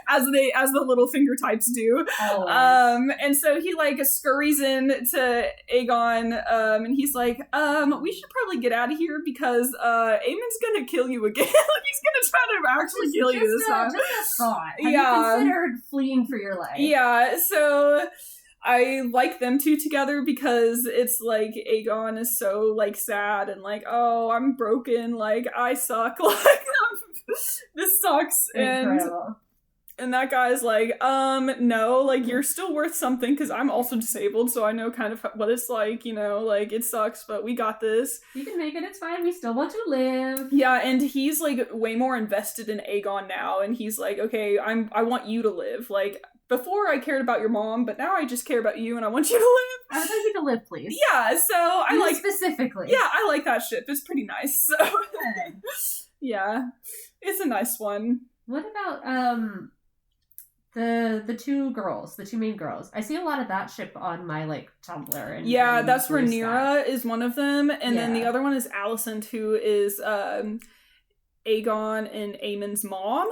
As the little finger types do. Oh, and so he, like, scurries in to Aegon, and he's like, we should probably get out of here, because Aemon's gonna kill you again. He's gonna try to actually kill you this time. Just a thought. Have you considered fleeing for your life? Yeah, so I like them two together, because it's like Aegon is so, like, sad and like, oh, I'm broken, like, I suck, like, this sucks. Incredible. And that guy's like, no, like, you're still worth something, because I'm also disabled, so I know kind of what it's like, you know, like, it sucks, but we got this. You can make it, it's fine, we still want to live. Yeah, and he's, like, way more invested in Aegon now, and he's like, okay, I want you to live, like, before I cared about your mom, but now I just care about you, and I want you to live. I would like you to live, please. Yeah, so I like... Specifically. Yeah, I like that ship, it's pretty nice, so... Okay. Yeah, it's a nice one. What about, the two main girls. I see a lot of that ship on my, like, Tumblr. And yeah, that's Rhaenyra is one of them, and then the other one is Alicent, who is Aegon and Aemon's mom.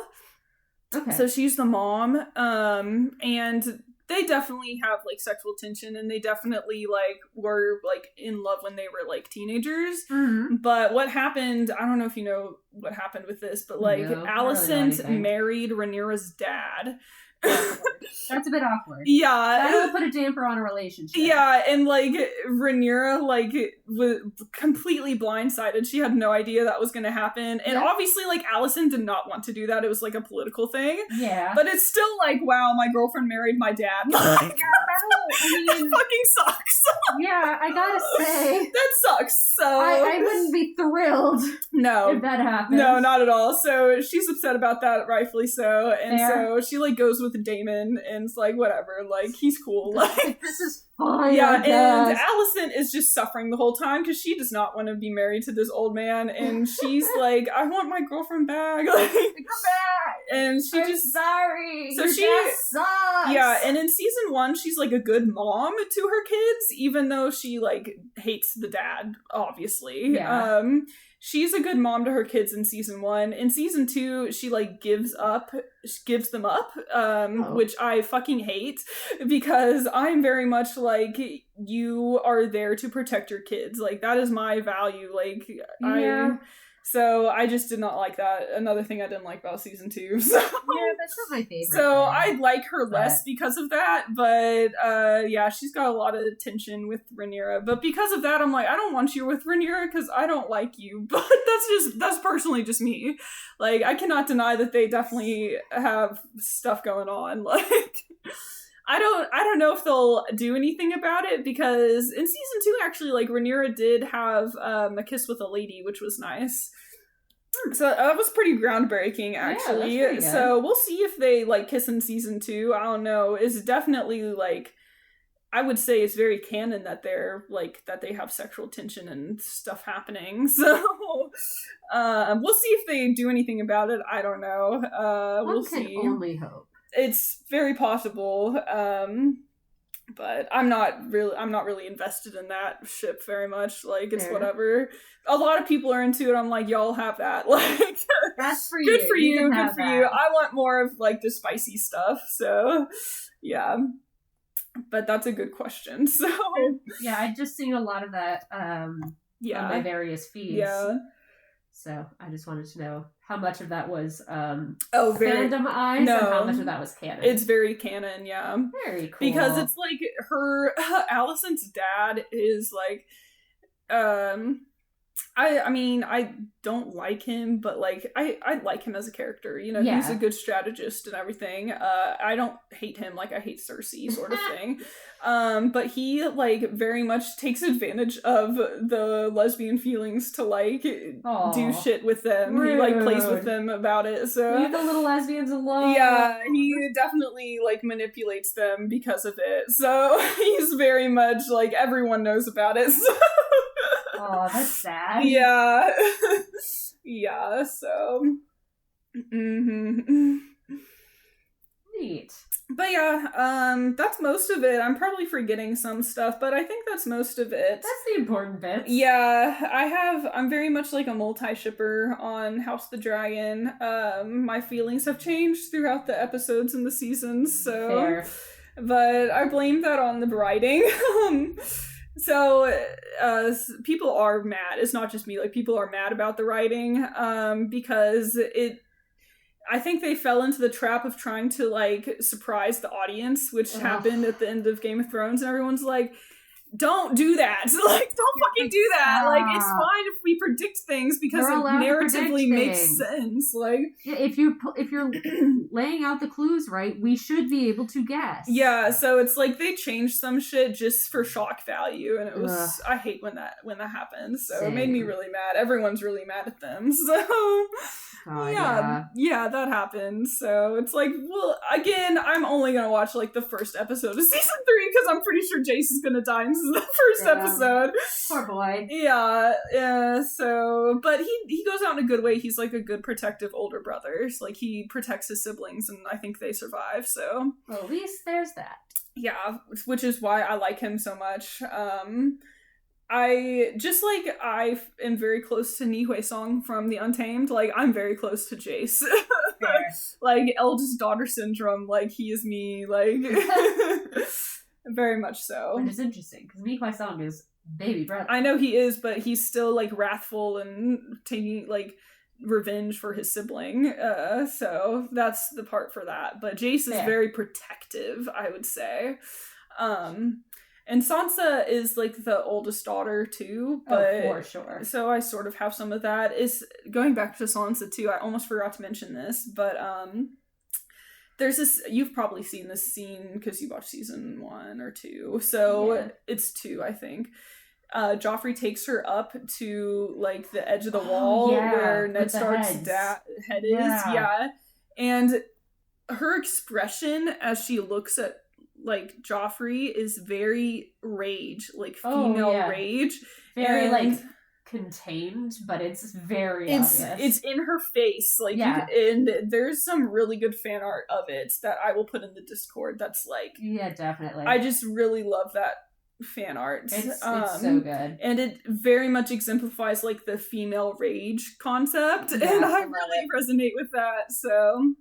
Okay. So she's the mom, and they definitely have, like, sexual tension, and they definitely, like, were, like, in love when they were, like, teenagers. Mm-hmm. But what happened, I don't know if you know what happened with this, but, like, Alicent really married Rhaenyra's dad. That's a bit awkward. Yeah. That'll put a damper on a relationship. Yeah, and, like, Rhaenyra, like, was completely blindsided. She had no idea that was going to happen. And obviously, like, Alicent did not want to do that. It was, like, a political thing. Yeah. But it's still, like, wow, my girlfriend married my dad. Like, that fucking sucks. Yeah, I gotta say. That sucks. So I wouldn't be thrilled if that happened. No, not at all. So she's upset about that, rightfully so. And so she, like, goes with Daemon, and it's like, whatever, like, he's cool. Like, this is fine. Yeah, and Alicent is just suffering the whole time, because she does not want to be married to this old man, and she's like, I want my girlfriend back. Like, come back. And I'm just sorry. So she sucks. Yeah, and in season 1, she's, like, a good mom to her kids, even though she, like, hates the dad, obviously. Yeah. She's a good mom to her kids in season 1. In season 2, she, like, gives them up, which I fucking hate, because I'm very much like, you are there to protect your kids. Like, that is my value. Like, So I just did not like that. Another thing I didn't like about season 2. So Yeah, that's not my favorite. So I like her less because of that, but yeah, she's got a lot of tension with Rhaenyra. But because of that, I'm like, I don't want you with Rhaenyra because I don't like you. But that's personally just me. Like, I cannot deny that they definitely have stuff going on. Like, I don't know if they'll do anything about it, because in season 2, actually, like, Rhaenyra did have a kiss with a lady, which was nice. So that was pretty groundbreaking, actually. Yeah, that's so we'll see if they like kiss in season 2. I don't know. It's definitely like, I would say it's very canon that they're like, that they have sexual tension and stuff happening. So we'll see if they do anything about it. I don't know. We'll see. Only hope. It's very possible. But I'm not really invested in that ship very much. Like, it's whatever. A lot of people are into it. I'm like, y'all have that. Like, that's for you. Good for you. Good for you. I want more of like the spicy stuff. So, yeah. But that's a good question. So, yeah, I've just seen a lot of that on my various feeds. Yeah. So I just wanted to know how much of that was fandomized and how much of that was canon. It's very canon, yeah. Very cool. Because it's like Alicent's dad is like, I mean, I don't like him, but like I like him as a character. You know, he's a good strategist and everything. I don't hate him like I hate Cersei, sort of thing. But he like very much takes advantage of the lesbian feelings to like do shit with them. Rude. He like plays with them about it. So leave the little lesbians alone. Yeah, he definitely like manipulates them because of it. So he's very much like, everyone knows about it. So. Oh, that's sad. Yeah. Yeah, so. Mm-hmm. Neat. But yeah, that's most of it. I'm probably forgetting some stuff, but I think that's most of it. That's the important bits. Yeah, I'm very much like a multi-shipper on House of the Dragon. My feelings have changed throughout the episodes and the seasons, so. Fair. But I blame that on the writing. So, people are mad. It's not just me. Like, people are mad about the writing, because I think they fell into the trap of trying to, like, surprise the audience, which happened at the end of Game of Thrones, and everyone's like, don't do that. Like, don't fucking do that. Like, it's fine if we predict things because it narratively makes sense. Like, yeah, if you're laying out the clues right, we should be able to guess. Yeah, so it's like they changed some shit just for shock value, and it was I hate when that happens. So It made me really mad. Everyone's really mad at them. So yeah, that happened. So it's like, well, again, I'm only gonna watch like the first episode of season 3 because I'm pretty sure Jace is gonna die in the first episode. Poor boy. Yeah. So, but he goes out in a good way. He's like a good protective older brother. So, like, he protects his siblings, and I think they survive. So, well, at least there's that. Yeah, which is why I like him so much. I am very close to Nihue Song from The Untamed. Like, I'm very close to Jace. Like, eldest daughter syndrome. Like, he is me. Like, very much so. Which is interesting, because Nihue Song is baby brother. I know he is, but he's still, like, wrathful and taking, like, revenge for his sibling. So that's the part for that. But Jace is very protective, I would say. And Sansa is, like, the oldest daughter, too. But, for sure. So I sort of have some of that. Is going back to Sansa, too, I almost forgot to mention this, but, there's this, you've probably seen this scene because you watched season 1 or 2. So it's 2, I think. Joffrey takes her up to, like, the edge of the wall where Ned Stark's head is. Yeah. And her expression as she looks at, like, Joffrey is very rage, like, female rage. Very, like, contained, but it's very obvious. It's in her face. Like, and there's some really good fan art of it that I will put in the Discord that's, like... Yeah, definitely. I just really love that fan art. It's so good. And it very much exemplifies, like, the female rage concept, and I really resonate with that, so...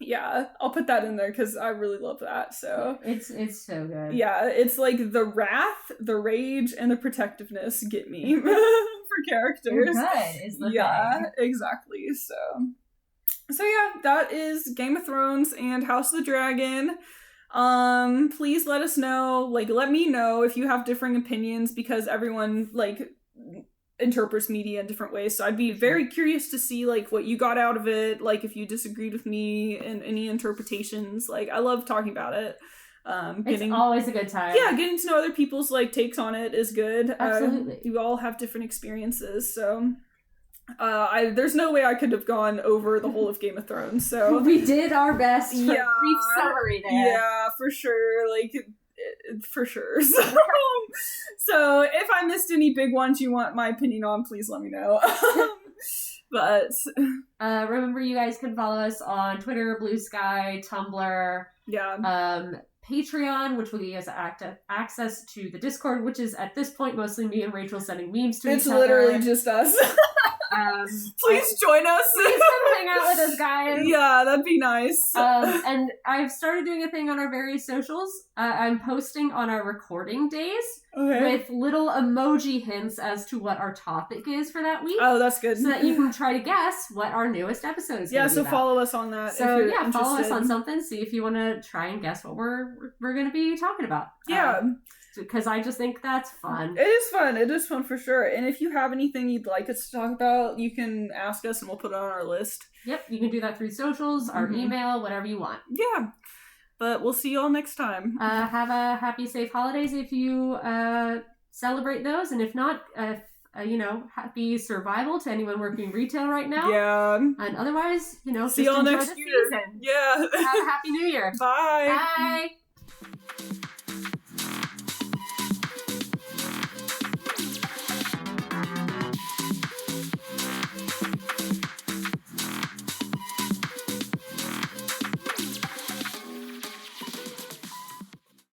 Yeah, I'll put that in there because I really love that. So it's so good. Yeah, it's like the wrath, the rage, and the protectiveness get me for characters. You're good is the thing. Exactly. So yeah, that is Game of Thrones and House of the Dragon. Please let us know, like, let me know if you have differing opinions, because everyone, like, interprets media in different ways. So I'd be very curious to see, like, what you got out of it, like, if you disagreed with me in any interpretations. Like, I love talking about it. It's always a good time. Yeah, getting to know other people's, like, takes on it is good. Absolutely. You all have different experiences, so there's no way I could have gone over the whole of Game of Thrones, so we did our best for a brief summary there. Yeah, for sure. Like, for sure. So if I missed any big ones you want my opinion on, please let me know. But remember, you guys can follow us on Twitter, Blue Sky, Tumblr, Patreon, which will give you guys access to the Discord, which is at this point mostly me and Rachel sending memes to each other. It's literally just us. Please join us. Please come hang out with us, guys. Yeah, that'd be nice. And I've started doing a thing on our various socials. I'm posting on our recording days with little emoji hints as to what our topic is for that week. Oh, that's good. So that you can try to guess what our newest episode is. Yeah, so about. follow us on that. So if you're yeah, interested. follow us on something. See if you want to try and guess what we're going to be talking about. Yeah. Because I just think that's fun. It is fun. It is fun for sure. And if you have anything you'd like us to talk about, you can ask us and we'll put it on our list. Yep, you can do that through socials, our email, whatever you want. Yeah. But we'll see you all next time. Have a happy, safe holidays if you celebrate those. And if not, happy survival to anyone working retail right now. Yeah. And otherwise, see you all next year. Season. Yeah. Have a happy new year. Bye. Bye.